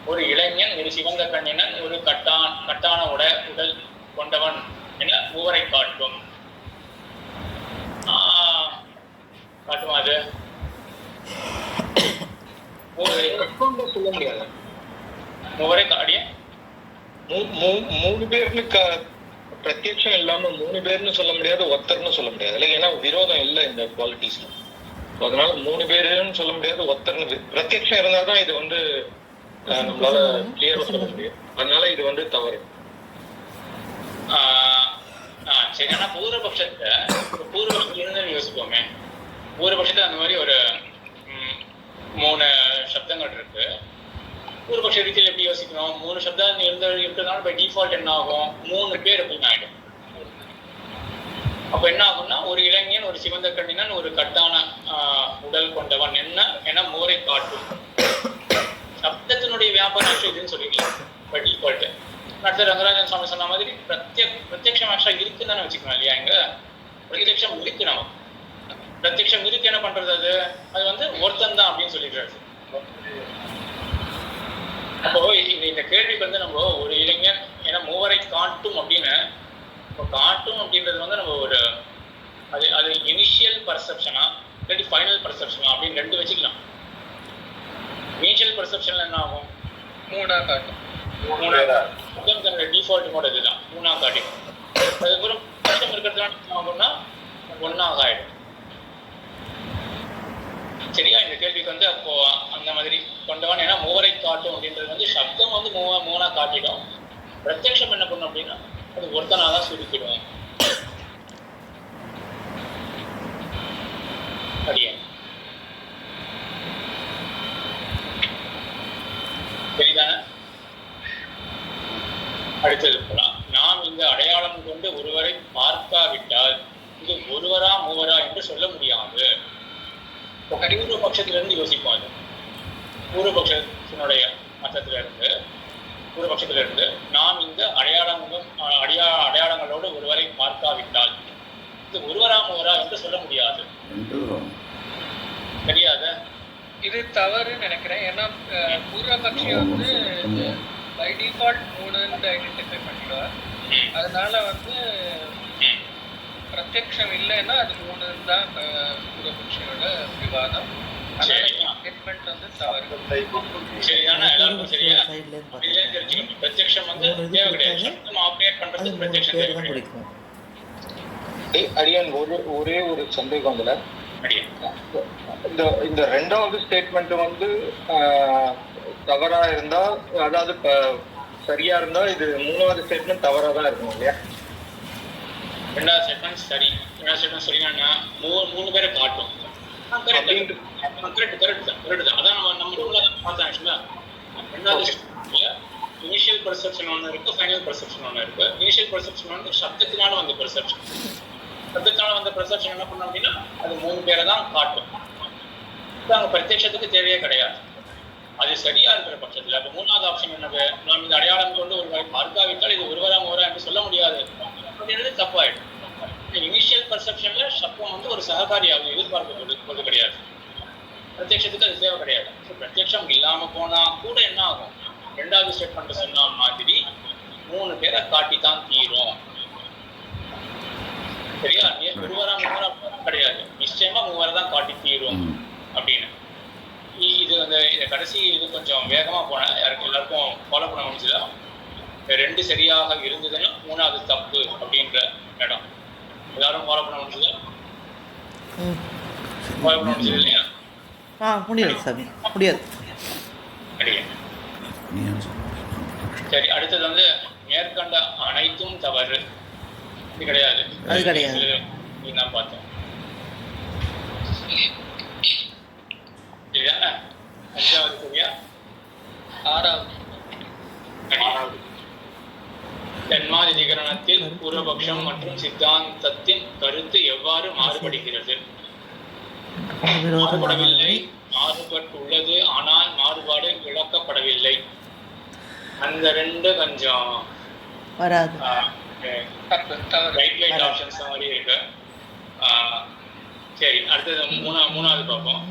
Speaker 1: ஒரு இளைஞன், ஒரு சிவந்த கண்ணினன், ஒரு கட்டான உடல் கொண்டவன் என மூவரை காட்டும். காட்டுமா? அது
Speaker 5: சொல்ல முடியாது.
Speaker 1: மூவரை காடிய
Speaker 7: 3 பேர்னு பிரத்யட்சம் இல்லாம 3 பேர்னு சொல்ல முடியாது, ஒருத்தர்னு சொல்ல முடியாது இல்லை. ஏன்னா விரோதம் இல்லை இந்த குவாலிட்டிஸ்ல. அதனால 3 பேருன்னு சொல்ல முடியாது, ஒருத்தர்னு. பிரத்யட்சம் இருந்தாதான் இது வந்து நம்மளால கிளியரா சொல்ல முடியும். அதனால இது வந்து தவறு.
Speaker 1: சரி, ஆனா பூர்வபட்சத்துல இருந்து யோசிப்போமே. பூர்வபட்சத்துல அந்த மாதிரி ஒரு 3 சப்தங்கள் இருக்கு. பூர்வபட்ச ரீதியில் எப்படி யோசிக்கணும்? 3 சப்தம் இருக்கிறதுனால பை டிஃபால்ட் என்ன ஆகும்? 3 பேர் அப்படின்னு ஆயிடும். அப்ப என்ன ஆகும்னா, ஒரு இளைஞன், ஒரு சிவந்த கண்ணினன், ஒரு கட்டான உடல் கொண்டவன் என்ன மூவரை காட்டும். சப்தத்தினுடைய வியாபாரம் இதுன்னு சொல்லிக்கலாம் பை டிஃபால்ட். அடுத்த ரங்கராஜன் சுவாமி சொன்ன மாதிரி பிரத்யக்ஷம் ஆக்சுவலா இருக்குன்னு தானே வச்சுக்கணும் இல்லையா? இங்க பிரத்யக்ஷம் இருக்கு. நம்ம பிரத்யக்ஷம் இருக்கு, என்ன பண்றது? அது வந்து ஒருத்தன் தான் அப்படின்னு சொல்லிடுறாரு. அப்போ இந்த கேள்விக்கு வந்து நம்ம ஒரு இளைஞன் ஏன்னா மூவரை காட்டும் அப்படின்னு, இப்போ காட்டும் அப்படின்றது வந்து நம்ம ஒரு அது இனிஷியல் பர்செப்ஷனா இல்லாட்டி ஃபைனல் பர்செப்ஷனா அப்படின்னு 2 வச்சுக்கலாம். இனிஷியல் பர்செப்ஷன்ல என்ன ஆகும்?
Speaker 5: 3ஆ காட்டும்.
Speaker 1: தன்னுடைய டிஃபால்ட் மோட் இதுதான், 3ஆ காட்டும். அதுக்கப்புறம் கஷ்டம் இருக்கிறதுனால என்ன ஆகும்னா 1ஆக ஆயிடும். சரியா? இந்த கேள்விக்கு வந்து அப்போ அந்த மாதிரி கொண்டவன் ஏன்னா மூவரை காட்டும் அப்படின்றது வந்து சப்தம் வந்து 3ஆ காட்டிடும். பிரத்யக்ஷம் என்ன பண்ணும் அப்படின்னா அது ஒருத்தனாக தான் சுருக்கிடும். என்று சொல்ல முடியாது.
Speaker 2: ரெண்டு wrong.
Speaker 1: தெரியாத
Speaker 5: இது தவறுன்னு நினைக்கிறேன். ஏன்னா பூர்வபக்ஷி வந்து பை டிஃபால்ட் 3ன்னு ஐடென்டிஃபை பண்ணிடுவார். அதனால வந்து பிரத்யக்ஷம் இல்லைன்னா அது 3ன்னு தான் பூர்வபக்ஷியோட விவாதம். ஸ்டேட்மெண்ட் வந்து தவறு.
Speaker 1: சரிதானா? எல்லாருக்கும் சரியா?
Speaker 3: சைடுல இருந்து
Speaker 1: இதுல தெரிஞ்சுக்கணும். பிரத்யக்ஷம் வந்து தேவை கிடையாது. சப்தம் ஆப்ரேட் பண்றதுக்கு பிரத்யக்ஷம் தேவை கிடையாது.
Speaker 3: பிடிக்கும்.
Speaker 7: அடியான் ஒரே ஒரு சந்தேகம் இதுல.
Speaker 1: அடியே.
Speaker 7: இந்த ரெண்டாவது ஸ்டேட்மெண்ட் வந்து தவறா இருந்தா, அதாவது சரியா இருந்தா இது மூணாவது ஸ்டேட்மெண்ட் தவறா தான் இருக்கும் இல்லையா?
Speaker 1: ரெண்டாவது ஸ்டேட்மெண்ட் சரி. ரெண்டாவது ஸ்டேட்மெண்ட் சரினா மூணு பேரை காட்டும். கரெக்ட் தான். அதான் நம்ம ரூம்ல பார்த்தோம். ஆக்சுவலா ரெண்டாவது இனிஷியல் பெர்செப்ஷன் ஒன்று இருக்கு, ஃபைனல் பெர்செப்ஷன் ஒன்று இருக்கு. இனிஷியல் பெர்செப்ஷன் வந்து சப்தத்தினால வந்த பெர்செப்ஷன். சப்தத்தினால வந்த பெர்செப்ஷன் என்ன பண்ணோம் அப்படின்னா அது மூணு பேரை தான் காட்டும். அங்கே பிரத்யட்சத்துக்கு தேவையே கிடையாது. அது சரியா இருக்கிற பட்சத்தில் இப்போ மூணாவது ஆப்ஷன் என்னது, நாம் இந்த அடையாளம் கொண்டு ஒரு பார்க்காவிட்டால் இது ஒருவரா மூவரா என்று சொல்ல முடியாது அப்படின்றது தப்பாயிடும். இனிஷியல் பர்செப்ஷன்ல சப்தம் வந்து ஒரு சககாரியாகும், எதிர்பார்க்கப்படுவது கிடையாது. பிரத்யட்சத்துக்கு அது தேவை கிடையாது. பிரத்யட்சம் இல்லாம போனா கூட என்ன ஆகும், ரெண்டாவது ஸ்டேட்மெண்ட் சொன்ன மாதிரி மூணு பேரை காட்டித்தான் தீரும். சரியா? ஒருவரா மூவரா கிடையாது, நிச்சயமா மூவரை தான் காட்டி தீரும் அப்படின்னு. இது வந்து இந்த கடைசி இது கொஞ்சம் வேகமா போன எல்லாருக்கும் ஃபாலோ பண்ண முடிஞ்சதா? ரெண்டு சரியாக இருந்ததுன்னா மூணாவது தப்பு அப்படின்ற இடம் எல்லாரும் ஃபாலோ பண்ண முடிஞ்சதா? ஃபாலோ பண்ண முடிஞ்சது இல்லையா?
Speaker 3: முடியாது சாமி, முடியாது.
Speaker 1: சரி, அடுத்தது வந்து மேற்கண்ட அனைத்தும் தவறு. இது கிடையாது,
Speaker 3: அது கிடையாது.
Speaker 1: நான் பார்த்தேன். சரிதானே? அஞ்சாவது சரியா? ஆறாவது தன்மாதிகரணத்தில் பூர்வபக்ஷம் மற்றும் சித்தாந்தத்தின் கருத்து எவ்வாறு மாறுபடுகிறது? மாறுபடவில்லை, மாறுபட்டுள்ளது, ஆனால் மாறுபாடு விளக்கப்படவில்லை. அந்த ரெண்டு கொஞ்சம்
Speaker 3: வராது.
Speaker 1: ரைட் லைட் ஆப்ஷன்ஸ் மாதிரி இருக்கு. சரி, அடுத்தது மூணாவது பார்ப்போம்.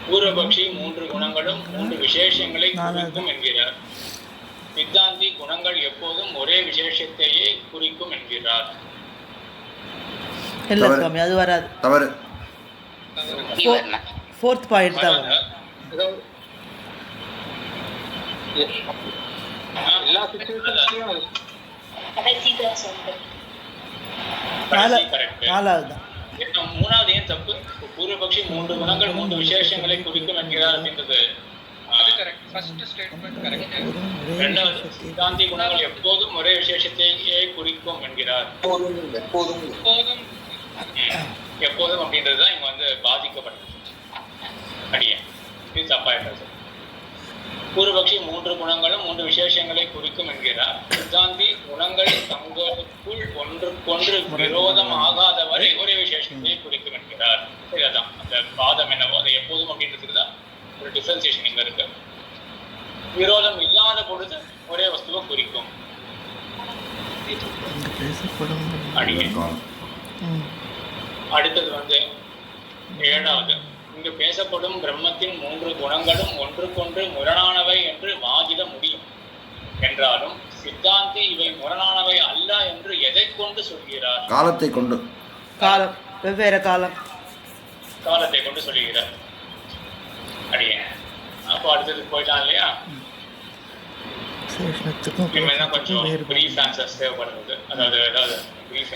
Speaker 1: பூர்வபக்ஷி மூன்று குணங்களும் மூன்று விசேஷங்களை குறிக்கும் என்கிறார். சித்தாந்தி குணங்கள் எப்போதும் ஒரே விசேஷத்தையே குறிக்கும் என்கிறார்.
Speaker 3: இல்ல சுவாமி, அது வராது.
Speaker 2: தவறு.
Speaker 3: ஃபோர்த் பாயிண்ட் தான் வரும்.
Speaker 7: எல்லா சிச்சுவேஷன்லயும்
Speaker 3: நாலாவது தான்.
Speaker 1: மூணாவது ஏன் தப்பு? பூர்வபக்ஷி மூன்று குணங்கள் மூன்று விசேஷங்களை குறிக்கும் என்கிறார் அப்படின்றது ரெண்டாவது. சித்தாந்தி குணங்கள் எப்போதும் ஒரே விசேஷத்தையே குறிக்கும் என்கிறார். எப்போதும் அப்படின்றதுதான் இங்க வந்து பாதிக்கப்பட்டது. அடியே இது தப்பாயிட்டது. பூர்வபக்ஷி மூன்று குணங்களும் மூன்று விசேஷங்களை குறிக்கும் என்கிறார். சித்தாந்தி குணங்கள் தங்களுக்குள் ஒன்றுக்கொன்று விரோதம் ஆகாத வரை ஒரே விசேஷத்தை குறிக்கும் என்கிறார். சரிதான், அந்த வாதம் என்னவோ அதை எப்போதும் அப்படின்றதுக்கு தான் ஒரு டிஃபரன்சியேஷன் இங்க இருக்கு. விரோதம் இல்லாத பொழுது ஒரே வஸ்துவை குறிக்கும். அடுத்தது வந்து ஏழாவது. இங்கு பேசப்படும் பிரம்மத்தின் மூன்று குணங்களும் ஒன்றுக்கொன்று முரணானவை என்று வாதிட முடியும் என்றாலும் சித்தாந்தி இவை முரணானவை அல்ல என்று எதை கொண்டு சொல்கிறார்?
Speaker 2: காலத்தை கொண்டு.
Speaker 3: காலம், வெவ்வேறு காலம்,
Speaker 1: காலத்தை கொண்டு சொல்லுகிறார். அடியே அப்போ அடுத்தது போயிட்டான் இல்லையா? கொஞ்சம் பிரீஃப் ஆன்சர்ஸ் தேவைப்படுறது. அதாவது பிரீஃப்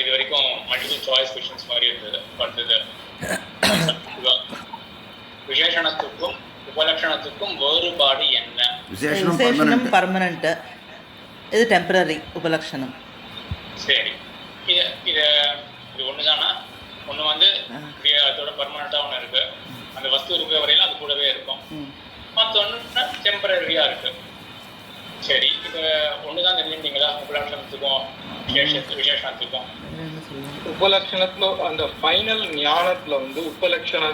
Speaker 1: இது வரைக்கும் மல்டிபிள் சாய்ஸ் கொஸ்டின்ஸ் மாதிரி இருந்தது. அடுத்தது விசேஷணத்துக்கும் உபலட்சணத்துக்கும் வேறுபாடு என்ன?
Speaker 3: விசேஷணம் பர்மனன்ட், இது டெம்பரரி. உபலட்சணம்
Speaker 1: சரி, இது ஒண்ணுதானா? ஒண்ணு வந்து அதோட பர்மனண்டா ஒண்ணு இருக்கு, அந்த வஸ்து இருக்கிற வரையிலும் அது கூடவே இருக்கும். மற்றொன்னு டெம்பரரியா இருக்கு. சரி, இது ஒண்ணுதான் தெரிஞ்சுட்டீங்களா? உபலட்சணத்துக்கும் விசேஷணத்துக்கும்.
Speaker 7: உபலட்சணத்துல அந்த ஃபைனல் ஞானத்துல வந்து உபலட்சண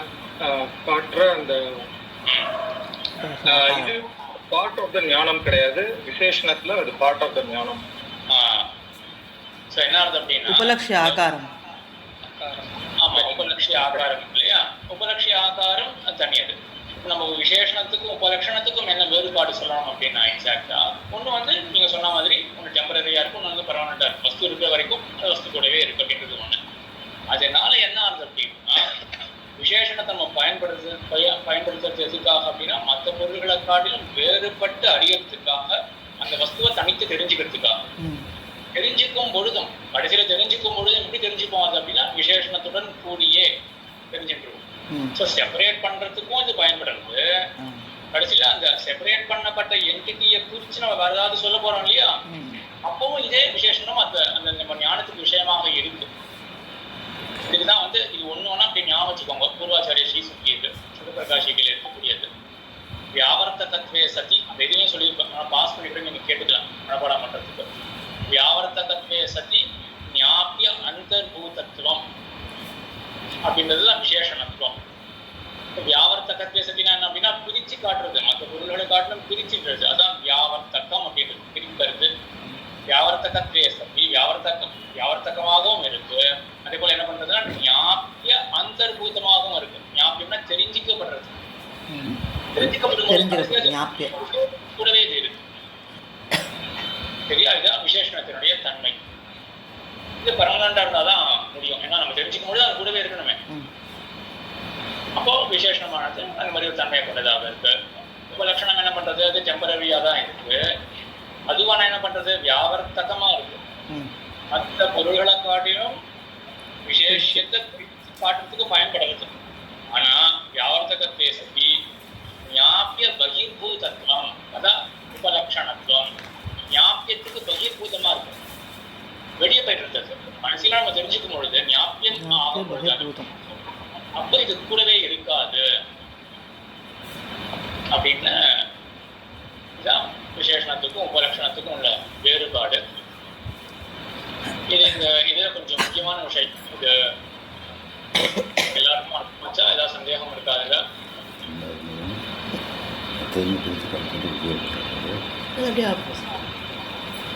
Speaker 7: காட்டுற அந்த இது பார்ட் ஆஃப் த ஞானம் கிடையாது. விசேஷணத்துல அது பார்ட் ஆஃப் த ஞானம்.
Speaker 1: என்ன அர்த்தம் அப்படின்னா
Speaker 3: உபலட்ச ஆகாரம்.
Speaker 5: ஆகாரம்.
Speaker 1: ஆமா, உபலட்சிய ஆகாரம் இல்லையா? உபலட்சிய ஆகாரம் தனி. அது நம்ம விசேஷணத்துக்கும் உபலட்சணத்துக்கும் என்ன வேறுபாடு சொல்லணும் அப்படின்னா, எக்ஸாக்டா ஒன்று வந்து நீங்க சொன்ன மாதிரி ஒன்று டெம்பரரியா இருக்கும், ஒன்று வந்து பர்மனண்டா இருக்கும். வஸ்து இருக்கிற வரைக்கும் அந்த வஸ்து கூடவே இருக்கு அப்படின்றது ஒண்ணு. அதனால என்ன ஆகுது அப்படின்னா, விசேஷணத்தை நம்ம பயன்படுத்துறது எதுக்காக அப்படின்னா, மற்ற பொருள்களை காட்டிலும் வேறுபட்டு அறியறதுக்காக, அந்த வஸ்துவை தனித்து தெரிஞ்சுக்கிறதுக்காக. தெரிஞ்சுக்கும் பொழுதும் கடைசியில தெரிஞ்சுக்கும் பொழுதும் எப்படி தெரிஞ்சுப்போம் அது அப்படின்னா, விசேஷணத்துடன் கூடியே தெரிஞ்சுட்டு இருக்கும். ஸோ செப்பரேட் பண்றதுக்கும் இது பயன்படுறது. கடைசியில அந்த செப்பரேட் பண்ணப்பட்ட என்டிட்டியை குறிச்சு நம்ம வேற ஏதாவது சொல்ல போறோம் இல்லையா, அப்பவும் இதே விசேஷனம் அந்த அந்த நம்ம ஞானத்துக்கு விஷயமாக இருக்கு. இதுதான் வந்து இது ஒண்ணு ஒண்ணா அப்படி ஞாபகம் வச்சுக்கோங்க. பூர்வாச்சாரிய ஸ்ரீ சுக்கியது சுதப்பிரகாஷிகள் இருக்கக்கூடியது வியாவர்த்த தத்வே சதி. அந்த எதுலையும் சொல்லியிருப்பேன், ஆனால் பாஸ் பண்ணிட்டு நீங்க கேட்டுக்கலாம் மனப்பாடம் பண்றதுக்கு. வியாவர்த்த தத்வே சதி ஞாபிய அந்தர்பூதத்துவம் அப்படின்றதுதான் விசேஷணத்துவம். வியாவர்த்தகத்வே சத்தினா என்ன அப்படின்னா, பிரிச்சு காட்டுறது, மற்ற பொருள்களை காட்டிலும் பிரிச்சுன்றது. அதான் வியாவர்த்தகம் அப்படின்றது, பிரிக்கிறது. வியாவர்த்தகத்வே சதி வியாவர்த்தகமாகவும் இருக்கு. அதே போல என்ன பண்றதுன்னா, ஞாபிய அந்தர்பூதமாகவும் இருக்கு. ஞாபியம்னா தெரிஞ்சிக்கப்படுறது, தெரிஞ்சிக்கப்படுறது கூடவே இது இருக்கு. சரியா? இதுதான் விசேஷணத்தினுடைய தன்மை. இது பர்மனண்டா இருந்தாதான் முடியும். ஏன்னா நம்ம தெரிஞ்சுக்கும் பொழுது அது கூடவே இருக்கணுமே. அப்போ விசேஷமானது அந்த மாதிரி ஒரு தன்மையை கொண்டதாக இருக்கு. இப்போ லட்சணம் என்ன பண்றது, அது டெம்பரரியா தான் இருக்கு. அதுவான என்ன பண்றது, வியாவர்த்தகமா இருக்கு. மற்ற பொருள்களை காட்டிலும் விசேஷத்தை காட்டுறதுக்கு பயன்படுறது. ஆனா வியாவர்த்தகத்வே சதி ஞாபிய பகிர்பூதத்துவம், அதான் உபலட்சணத்துவம். ஞாபியத்துக்கு பகிர்பூதமா இருக்கும், வெளியே போயிட்டு இருந்தது. மனசுல நம்ம தெரிஞ்சுக்கும் பொழுது ஞாபகம் அப்ப இது கூடவே இருக்காது அப்படின்னு. இதுதான் விசேஷணத்துக்கும் உபலட்சணத்துக்கும் உள்ள வேறுபாடு. இது இந்த இதுல கொஞ்சம் முக்கியமான விஷயம். இது எல்லாருக்கும் அர்த்தமாச்சா? ஏதாவது சந்தேகம் இருக்காதுல்ல?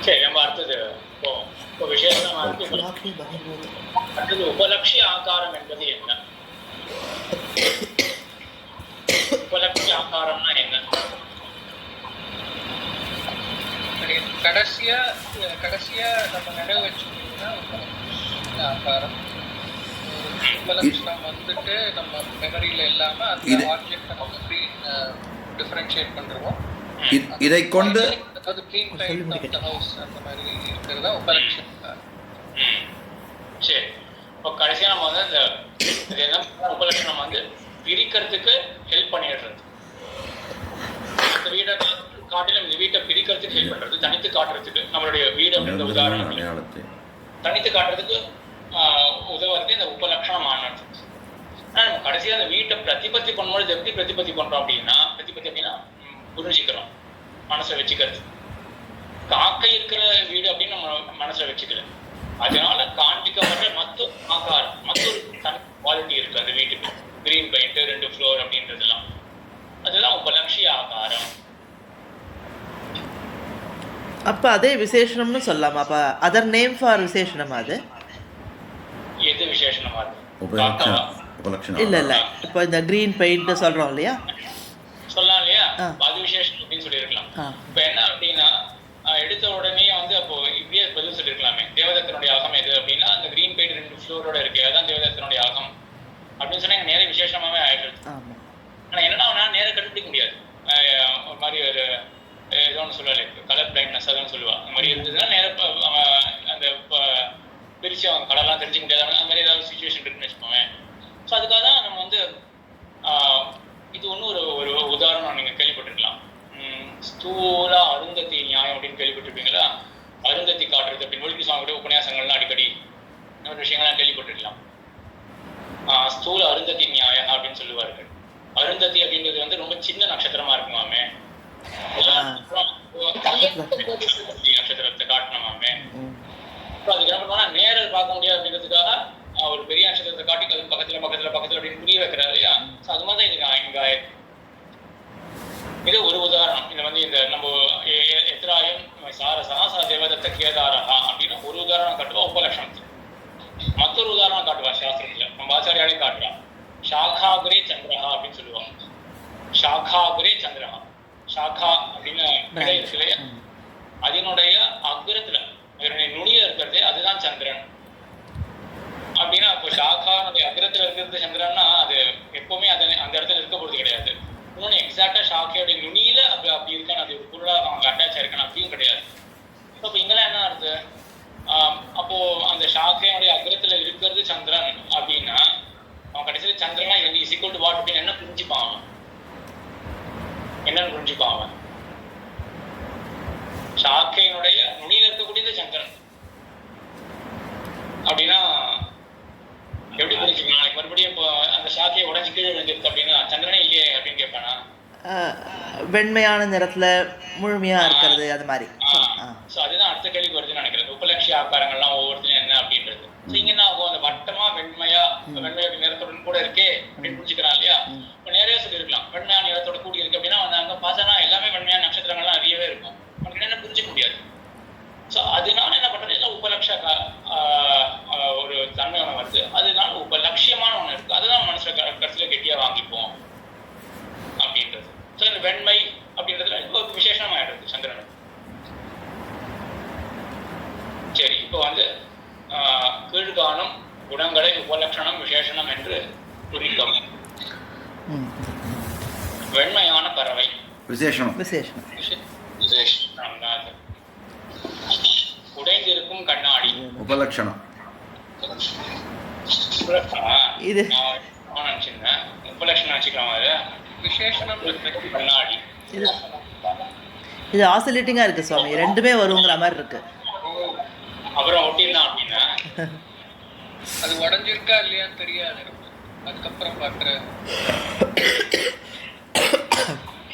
Speaker 1: சரி, நம்ம அடுத்தது இப்போ விசேஷமா அடுத்தது உபலட்சிய ஆகாரம் என்பது என்ன? உபலட்சிய ஆகாரம்னா என்ன?
Speaker 5: கடைசியா நம்ம நிறைவு வச்சுக்கிட்டோம்னா ஆகாரம் உபலட்சணம் வந்துட்டு நம்ம மெமரியில இல்லாம அந்த ஆப்ஜெக்ட் நம்ம எப்படி டிஃபரன்ஷியேட் பண்றோம்.
Speaker 2: இதை கொண்டு
Speaker 5: அதாவது clean time of the house அந்த மாதிரி இருக்கிறதா உபலட்சணம்.
Speaker 1: சரி, இப்போ கடைசியா நம்ம வந்து இந்த என்ன உபலட்சணம் வந்து பிரிக்கிறதுக்கு ஹெல்ப் பண்ணிடுறது. இந்த வீடை காட்டிலும் இந்த வீட்டை பிரிக்கிறதுக்கு ஹெல்ப் பண்றது, தனித்து காட்டுறதுக்கு. நம்மளுடைய வீடு அப்படின்ற உதாரணம் தனித்து காட்டுறதுக்கு உதவுறது இந்த உபலட்சணம் ஆனது. ஆனா நம்ம கடைசியா அந்த வீட்டை பிரதிபத்தி பண்ணும்போது எப்படி பிரதிபத்தி பண்றோம் அப்படின்னா, பிரதிபத்தி அப்படின்னா புரிஞ்சுக்கிறோம், மனசுல வச்சுக்கிறது. காக்கை இருக்கிற வீடு அப்படின்னு நம்ம மனசுல வச்சுக்கல. அதனால காண்பிக்கப்படுற மற்றொரு ஆகாரம், மற்றொரு தனி குவாலிட்டி இருக்கு அந்த வீட்டுக்கு. கிரீன் பெயிண்ட், 2 ஃப்ளோர் அப்படின்றதுலாம், அதுதான் உபலட்சிய ஆகாரம்.
Speaker 3: அப்ப அதே விசேஷணம்னு சொல்லலாமா? அப்ப அதர் நேம் ஃபார் விசேஷணம் அது
Speaker 1: எது விசேஷணமா இருக்கு?
Speaker 3: இல்ல இல்ல, இப்போ இந்த கிரீன் பெயிண்ட் சொல்றோம் இல்லையா,
Speaker 1: சொல்லலாம் இல்லையா, அது விசேஷம் அப்படின்னு சொல்லியிருக்கலாம். இப்ப என்ன அப்படின்னா, எடுத்த உடனே வந்து அப்போ இப்படியே பதில் சொல்லியிருக்கலாமே, தேவதத்தனுடைய அகம் எது அப்படின்னா அந்த கிரீன் பெயிண்ட் 2 ஃப்ளோரோட இருக்கு, அதான் தேவதத்தனுடைய அகம் அப்படின்னு சொன்னா நேர விசேஷமாவே ஆயிடுது. ஆனா என்னன்னா நேர கண்டுபிடிக்க முடியாது. ஒரு மாதிரி ஒரு ஏதோ ஒன்று சொல்லலை, கலர் பிளைண்ட்னஸ் அதான் சொல்லுவாள். அந்த மாதிரி இருந்ததுன்னா நேரம் அந்த பிரித்து அவங்க கலர்லாம் தெரிஞ்சுக்க முடியாது. அந்த மாதிரி ஏதாவது சுச்சுவேஷன் இருக்குன்னு வச்சுக்கோங்க. ஸோ அதுக்காக தான் நம்ம வந்து இது ஒன்றும் ஒரு உதாரணம் நீங்கள் கேள்விப்பட்டிருக்கலாம். ஸ்தூல அருந்ததி நியாயம் அப்படின்னு கேள்விப்பட்டிருப்பீங்களா? அருந்ததி காட்டுறது அப்படின்னு ஒழுங்கி சுவாமியோட உபன்யாசங்கள்லாம் அடிக்கடி இந்த ஒரு விஷயங்கள்லாம் கேள்விப்பட்டிருக்கலாம். ஸ்தூல அருந்ததி நியாயம் அப்படின்னு சொல்லுவார்கள். அருந்ததி அப்படின்றது வந்து ரொம்ப சின்ன நட்சத்திரமா இருக்குமாமே, நட்சத்திரத்தை காட்டணுமாமே. அதுக்கு என்ன பண்ணுவோம்னா நேரில் பார்க்க முடியாது அப்படின்றதுக்காக ஒரு பெரிய நட்சத்திரத்தை காட்டி அது பக்கத்துல பக்கத்துல பக்கத்துல அப்படின்னு புரிய வைக்கிறாரு இல்லையா? அது மாதிரி தான் இங்க இது ஒரு உதாரணம். இது வந்து இந்த நம்ம எத்திராயம் சாரசா தேவதத்த கேதாரா அப்படின்னு ஒரு உதாரணம் காட்டுவா உபலட்சணத்துக்கு. மற்றொரு உதாரணம் காட்டுவா சாஸ்திர நம்ம ஆச்சாரியாலே காட்டுறான். ஷாகாகுரே சந்திரஹா அப்படின்னு சொல்லுவாங்க. ஷாகாகுரே சந்திரஹா, ஷாகா அப்படின்னு கிளை இருக்கு இல்லையா, அதனுடைய அக்ரத்துல அதனுடைய நுனியில இருக்கிறது அதுதான் சந்திரன் அப்படின்னா, இப்போ ஷாகானுடைய அக்ரத்துல இருக்கிறது சந்திரன்னா அது எப்பவுமே அந்த இடத்துல இருக்க போறது கிடையாது. இன்னொன்று எக்ஸாக்டா ஷாக்கையோட நுனியில அப்படி இருக்கான்னு, அது ஒரு பொருளாக அவங்க அட்டாச் ஆயிருக்கான்னு அப்படியும் கிடையாது. இப்போ இங்கெல்லாம் என்ன அர்த்தம், அப்போ அந்த ஷாக்கையோடைய அக்ரத்துல இருக்கிறது சந்திரன் அப்படின்னா அவன் கடைசியில் சந்திரனா இஸ் ஈக்குவல் டு வாட் அப்படின்னு என்ன புரிஞ்சுப்பான் அவன், என்னன்னு புரிஞ்சுப்பான் அவன். ஷாக்கையினுடைய நுனியில இருக்கக்கூடியது சந்திரன் அப்படின்னா எப்படி புரிஞ்சுக்கலாம்? நாளைக்கு மறுபடியும் இப்போ அந்த ஷாக்கையை உடஞ்சி கீழே விழுந்துருக்கு அப்படின்னா சந்திரனே இல்லையே அப்படின்னு கேட்பானா?
Speaker 3: வெண்மையான நிறத்துல முழுமையா இருக்கிறது அது மாதிரி.
Speaker 1: ஸோ அதுதான் அடுத்த கேள்வி வருதுன்னு நினைக்கிறேன். உபலட்சிய ஆக்காரங்கள்லாம் ஒவ்வொருத்தரும் என்ன அப்படின்றது. ஸோ இங்க என்ன ஆகும், அந்த வட்டமா வெண்மையா நிறத்துடன் கூட இருக்கே அப்படின்னு புரிஞ்சுக்கிறான் இல்லையா. இப்போ நிறைய சொல்லியிருக்கலாம் வெண்மையா நிறத்தோட கூடி இருக்கு அப்படின்னா அங்க பார்த்தா எல்லாமே வெண்மையா நட்சத்திரங்கள்லாம் நிறையவே இருக்கும், அவனுக்கு என்ன புரிஞ்சுக்க முடியாது. ஸோ அதனால என்ன பண்றது, எல்லாம் உபலட்ச ஒரு தன்மை ஒன்று வருது, அதனால உபலட்சியமான ஒன்று இருக்கு, அதுதான் மனசுல கடைசியில கெட்டியா வாங்கிப்போம் அப்படின்றது. ஸோ இந்த வெண்மை அப்படின்றதுல ஒரு விசேஷமாயிடுது சந்திரன். சரி, இப்போ வந்து கீழ்காணும் குணங்களை உபலட்சணம் விசேஷணம் என்று குறிக்கும். வெண்மையான பறவை
Speaker 2: விசேஷம்.
Speaker 1: உடைந்திருக்கும் கண்ணாடி
Speaker 2: உபலட்சணம்.
Speaker 3: இது
Speaker 1: உபலட்சணம் வச்சுக்கலாம்.
Speaker 5: விசேஷணம்
Speaker 1: கண்ணாடி
Speaker 3: இது ஆசிலேட்டிங்கா இருக்கு சுவாமி, ரெண்டுமே வருங்கிற மாதிரி இருக்கு.
Speaker 1: அப்புறம் ஒட்டினா அப்படின்னா
Speaker 5: அது உடஞ்சிருக்கா இல்லையான்னு தெரியாது, அதுக்கப்புறம் பார்க்குறேன்.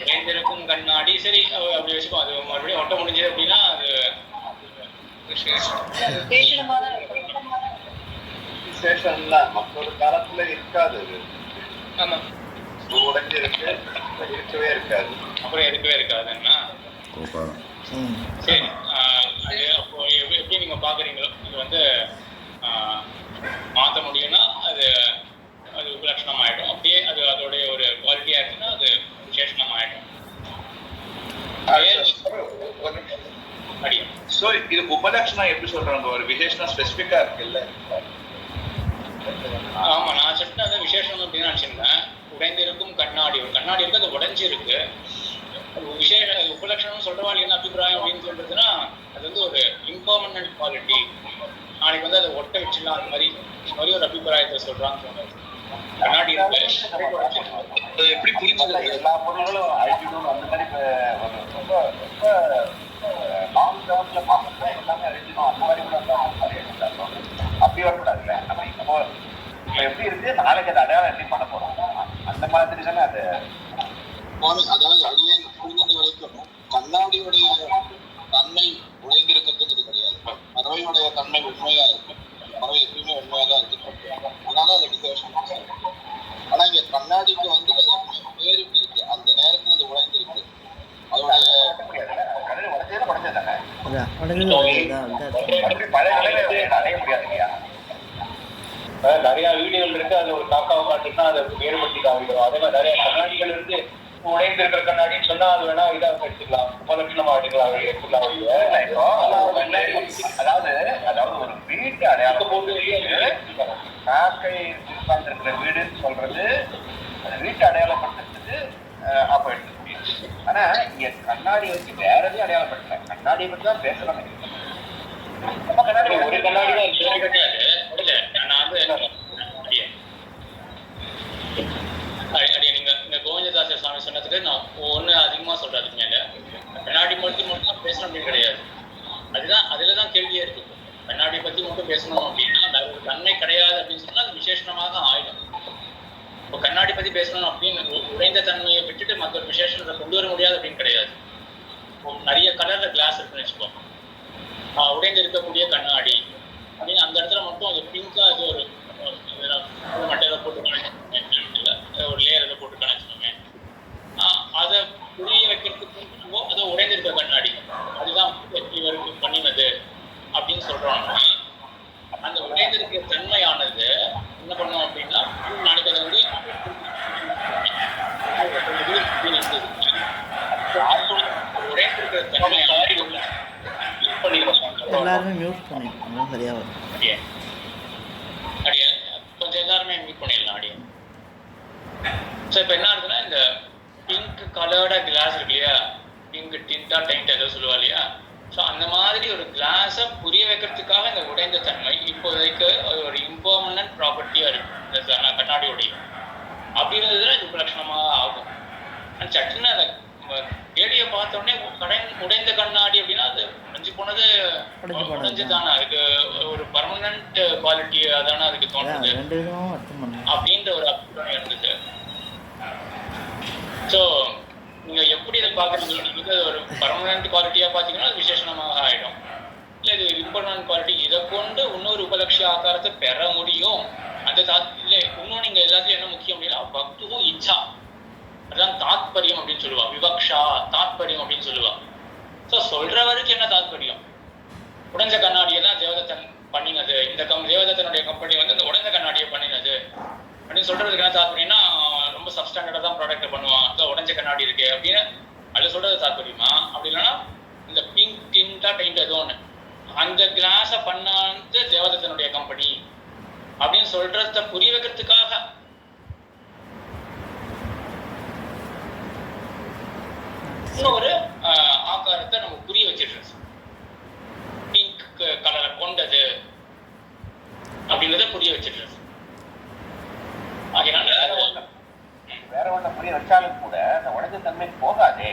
Speaker 1: உடைந்திருக்கும் கண்ணாடி சரி அப்படி வச்சுக்கோ, அது மறுபடியும் ஒட்ட முடிஞ்சது அப்படின்னா அது
Speaker 4: விசேஷம் இல்ல, மற்றொரு காலத்துல இருக்காது.
Speaker 5: ஆமா,
Speaker 4: உடைஞ்சிருக்கு, இருக்கவே இருக்காது,
Speaker 1: அப்புறம் இருக்கவே இருக்காதுன்னா சரி. அப்போ எப்படி நீங்க பாக்குறீங்களோ இது வந்து மாற்ற முடியும்னா அது அது உபலட்சணம் ஆயிடும். அப்படியே அது அதோடைய ஒரு குவாலிட்டியா இருக்குன்னா அது விசேஷனம் ஆயிடும்.
Speaker 4: சோ இது உபலட்சணம் எப்படி சொல்றாங்க, ஒரு விசேஷம் ஸ்பெசிபிக்கா இருக்குல்ல.
Speaker 1: ஆமா, நான் சொல்லிட்டு அதை விசேஷம் அப்படின்னு நினைச்சிருந்தேன். உடைந்திருக்கும் கண்ணாடி, ஒரு கண்ணாடி இருக்கு, அது உடைஞ்சிருக்கு. விசேஷ உபலட்சணம் சொல்றவாள் என்ன அபிப்பிராயம் அப்படின்னு சொல்றதுன்னா அது வந்து ஒரு இம்பர்மனன்ட் குவாலிட்டி, நாளைக்கு வந்து அதை ஒட்ட வச்சிடலாம், அது மாதிரி ஒரு அபிப்பிராயத்தை சொல்றான்னு சொன்னாரு. கண்ணாடி இருக்கு
Speaker 4: எப்படி புரிஞ்சது, எல்லா பொருள்களும் அழிக்கணும் அந்த மாதிரி ரொம்ப ரொம்ப லாங் டேர்ம்ல பார்க்கறது எல்லாமே அழிக்கணும் அந்த மாதிரி கூட அப்படி வரக்கூடாதுல்ல. நம்ம இப்போ எப்படி இருக்கு, நாளைக்கு அது அடையாளம் எப்படி பண்ண போறோம் அந்த மாதிரி தானே அது.
Speaker 6: அதாவது அழிய புரிஞ்சது வரைக்கும் கண்ணாடியுடைய தன்மை உடைந்திருக்கிறது கிடையாது. பறவையுடைய தன்மை உண்மையா இருக்கும், பறவை எப்பயுமே உண்மையா தான் இருக்கு, அதனால அது விசேஷம். ஆனா இங்க கண்ணாடிக்கு வந்து வேறுட்டு இருக்கு, அந்த நேரத்துல அது உடைந்திருக்கு, அதோட
Speaker 4: பழைய நிலையில அடைய முடியாது இல்லையா. நிறைய வீடுகள் இருக்கு, அது ஒரு காக்காவை காட்டுன்னா அதை வேறுபடுத்தி காமிக்கிறோம். அதே மாதிரி நிறைய கண்ணாடிகள் இருக்கு, உடைந்திருக்கிற கண்ணாடின்னு சொன்னா அது வேணா இதாக எடுத்துக்கலாம், உபலட்சணமா எடுத்துக்கலாம். அதாவது ஒரு வீட்டு அடையாளம் போட்டு காக்கை உட்கார்ந்துருக்கிற வீடுன்னு சொல்றது அந்த வீட்டு அடையாளப்படுத்துறதுக்கு அப்ப எடுத்துக்க முடியும். ஆனா இங்க கண்ணாடி வச்சு வேற எதையும் அடையாளப்படுத்தல, கண்ணாடியை பத்தி தான் பேசலாம்.
Speaker 1: ஒரு கண்ணாடி தான் கிடையாது. நான் வந்து நீங்க கோவிந்ததாசர் சுவாமி சொன்னதுக்கு நான் ஒண்ணு அதிகமா சொல்றதுங்க, கண்ணாடி மட்டும் தான் பேசணும் அப்படின்னு கிடையாது. அதுலதான் கேள்வியே இருக்கு. கண்ணாடியை பத்தி மட்டும் பேசணும் அப்படின்னா வேற ஒரு தன்மை கிடையாது அப்படின்னு சொன்னா அது விசேஷமாக ஆயிடும். இப்போ கண்ணாடி பத்தி பேசணும் அப்படின்னு உடைந்த தன்மையை விட்டுட்டு மற்ற ஒரு விசேஷத்தை கொண்டு வர முடியாது அப்படின்னு கிடையாது. நிறைய கலர்ல கிளாஸ் இருக்குன்னு வச்சுக்கோம், உடைந்து இருக்கக்கூடிய கண்ணாடி அப்படின்னு அந்த இடத்துல மட்டும் அது பிங்கா அது ஒரு மட்டையில போட்டு கணச்சுக்கோங்க, ஒரு லேயரில் போட்டு கணச்சுக்கோங்க. அதை புரிய வைக்கிறதுக்கு அதை உடைந்திருக்க கண்ணாடி அதுதான் இவருக்கு பண்ணினது அப்படின்னு சொல்றோம்னா அந்த உடைந்திருக்கிற தன்மையானது என்ன பண்ணோம் அப்படின்னா ஸோ இப்போ என்ன ஆகுதுன்னா இந்த பிங்க் கலர்ட கிளாஸ் இருக்கு இல்லையா, பிங்க் டிண்டா டைண்ட் ஏதோ சொல்லுவா இல்லையா, ஸோ அந்த மாதிரி ஒரு கிளாஸை புரிய வைக்கிறதுக்காக இந்த உடைந்த தன்மை இப்போதைக்கு ஒரு இம்பர்மனன்ட் ப்ராப்பர்ட்டியாக இருக்கும் இந்த கண்ணாடியோடைய. அப்படி இருந்ததுன்னா இது உபலட்சணமாக ஆகும். அண்ட் சட்டுன்னு அதை கேடியை பார்த்த உடனே உடைந்த கண்ணாடி அப்படின்னா அது உடைஞ்சு போனது உடைஞ்சு தானே, அதுக்கு ஒரு பர்மனன்ட் குவாலிட்டியாக தானே அதுக்கு தோணுது அப்படின்ற ஒரு அபிப்பிராயம் இருந்தது. ஸோ நீங்கள் எப்படி இதை பார்க்குறீங்க, ஒரு பர்மனன்ட் குவாலிட்டியாக பார்த்தீங்கன்னா அது விசேஷணமாக ஆகிடும். இல்லை இது இம்பர்மனன்ட் குவாலிட்டி, இதை கொண்டு இன்னொரு உபலட்சிய ஆகாரத்தை பெற முடியும். அந்த இல்லை இன்னும் நீங்கள் எல்லாத்துலையும் என்ன முக்கியம் அப்படின்னா பக்து இச்சா, அதுதான் தாத்பரியம் அப்படின்னு சொல்லுவா. விவக்ஷா தாத்பரியம் அப்படின்னு சொல்லுவா. ஸோ சொல்றவருக்கு என்ன தாத்பரியம், உடைஞ்ச கண்ணாடியை தான் தேவதத்தன் பண்ணினது, இந்த தேவதத்தனுடைய கம்பெனி வந்து இந்த உடைஞ்ச கண்ணாடியை பண்ணினது அப்படின்னு சொல்றதுக்கு என்ன தாத்பரியம்னா ரொம்ப சப்ஸ்டாண்டர்டாக தான் ப்ராடக்ட் பண்ணுவான், அதான் உடைஞ்ச கண்ணாடி இருக்கு அப்படின்னு அது சொல்றது தாத்பரியமா. அப்படி இல்லைன்னா இந்த பிங்க் டிண்டா டைண்ட் ஏதோ ஒன்று அந்த கிளாஸை பண்ணாந்து தேவதத்தனுடைய கம்பெனி அப்படின்னு சொல்றத புரிய வைக்கிறதுக்காக இன்னொரு ஆகாரத்தை நம்ம புரிய வச்சிட்டு பிங்க் கலரை கொண்டது அப்படின்றத புரிய வச்சிட்டு.
Speaker 4: வேற ஒண்ணு புரிய வச்சாலும் கூட அந்த உடைஞ்ச தன்மை போகாதே,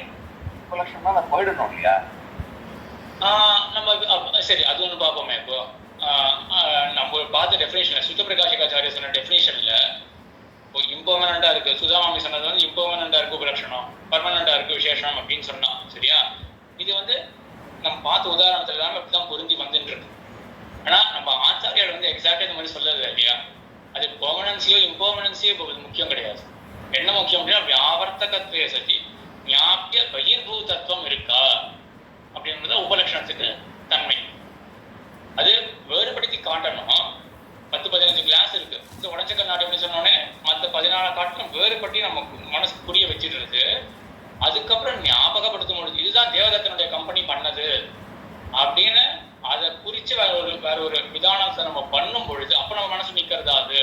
Speaker 4: உபலட்சணமா அதை போயிடணும் இல்லையா.
Speaker 1: நம்ம சரி அது ஒன்று பார்ப்போமே. இப்போ நம்ம பார்த்த டெஃபினேஷன்ல சுத்த பிரகாஷிகாச்சாரிய சொன்ன டெஃபினேஷன்ல இப்போ இம்பர்மனண்டா இருக்கு, சுதாமாமி சொன்னது வந்து இம்பர்மனண்டா இருக்கு உபலட்சணம், பர்மனண்டா இருக்கு விசேஷம் அப்படின்னு சொன்னா சரியா. இது வந்து நம்ம பார்த்த உதாரணத்துல எல்லாமே அப்படிதான் பொருந்தி வந்துட்டு இருக்கு. ஆனா நம்ம ஆச்சாரியால் வந்து எக்ஸாக்டா இந்த மாதிரி சொல்லது இல்லையா, அது பெர்மனன்சியோ இம்பர்மனன்சியோ இப்போ முக்கியம் கிடையாது. என்ன முக்கியம் அப்படின்னா வியாவர்த்தகத்துவ சதி ஞாபிய பகிர்பூதத்துவம் இருக்கா அப்படின்றத உபலட்சணத்துக்கு தன்மை. அது வேறுபடுத்தி காட்டணும். 10-15 கிளாஸ் இருக்கு, இந்த உடைஞ்ச கண்ணாடி அப்படின்னு சொன்னோடனே மற்ற 14 காட்டிலும் வேறுபட்டி நம்ம மனசு புரிய வச்சிடுறது. அதுக்கப்புறம் ஞாபகப்படுத்த முடியுது இதுதான் தேவதத்தனுடைய கம்பெனி பண்ணது அப்படின்னு அதை குறித்து வேற ஒரு விதானத்தை நம்ம பண்ணும் பொழுது அப்போ நம்ம மனசு நிற்கிறதா அது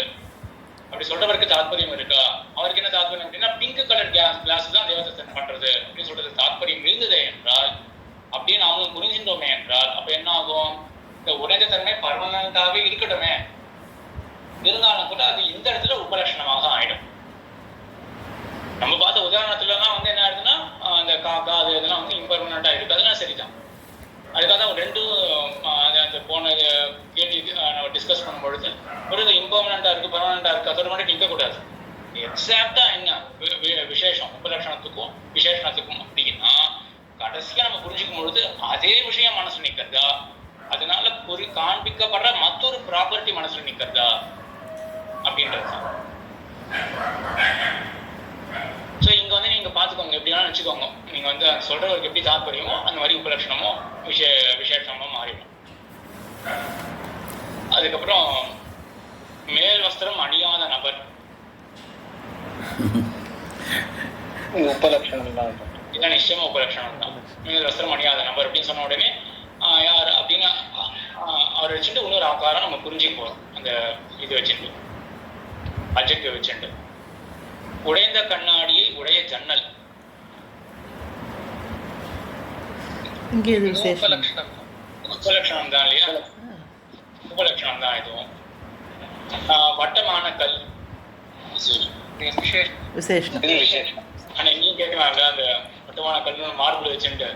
Speaker 1: அப்படி சொல்றவருக்கு தாத்பரியம் இருக்கா. அவருக்கு என்ன தாத்பரியம் அப்படின்னா பிங்க் கலர் கிளாஸ் தான் தேவதத்தன் பண்றது அப்படின்னு சொல்றது தாத்பரியம் இருந்ததே என்றால் அப்படின்னு அவங்க புரிஞ்சிட்டோமே என்றால் அப்ப என்ன ஆகும், இந்த உடைந்த தன்மை பர்மனண்டாவே இருக்கட்டுமே இருந்தாலும் கூட அது இந்த இடத்துல உபலட்சணமாக ஆயிடும். நம்ம பார்த்த உதாரணத்துலலாம் வந்து என்ன ஆயிடுதுன்னா அந்த காக்கா அது இதெல்லாம் வந்து இம்பர்மனண்டா இருக்கு, அதெல்லாம் சரிதான். அதுக்காக தான் ரெண்டும் அந்த போன கேள்வி நம்ம டிஸ்கஸ் பண்ணும் பொழுது ஒரு இம்பர்மனண்டா இருக்கு பர்மனண்டா இருக்கு அதோட மட்டும் நிற்கக்கூடாது. எக்ஸாக்டா என்ன விசேஷம் உபலட்சணத்துக்கும் விசேஷணத்துக்கும் அப்படின்னா கடைசியா நம்ம புரிஞ்சுக்கும் பொழுது அதே விஷயம் மனசு நிற்கிறதா, அதனால காண்பிக்கப்படுற மற்றொரு ப்ராப்பர்ட்டி மனசுல நிற்கிறதா அப்படின்றது. ஸோ இங்க வந்து நீங்க பாத்துக்கோங்க எப்படின்னா நினைச்சுக்கோங்க, நீங்க வந்து சொல்றவருக்கு எப்படி தாத்பரியமோ அந்த மாதிரி உபலட்சணமோ விசேஷமோ மாறிடும். அதுக்கப்புறம் மேல் வஸ்திரம் அணியாத நபர்
Speaker 5: உபலட்சணம் தான்,
Speaker 1: இதான் நிச்சயமா உபலட்சணம் தான். மேல் வஸ்திரம் அணியாத நபர் அப்படின்னு சொன்ன உடனே யார் அப்படின்னு அவரை வச்சுட்டு இன்னொரு ஆக்காரம் நம்ம புரிஞ்சுக்க போறோம். அந்த இது வச்சுட்டு அஜெக்டிவ் வச்சுட்டு உடைந்த கண்ணாடியை உடைய ஜன்னல் உபலட்சணம் தான் இல்லையா, உபலட்சணம் தான் இதுவும். வட்டமான கல்
Speaker 3: விசேஷம்.
Speaker 1: ஆனா எங்கேயும் கேட்கலாங்க அந்த வட்டமான கல் மார்பிள் வச்சுட்டு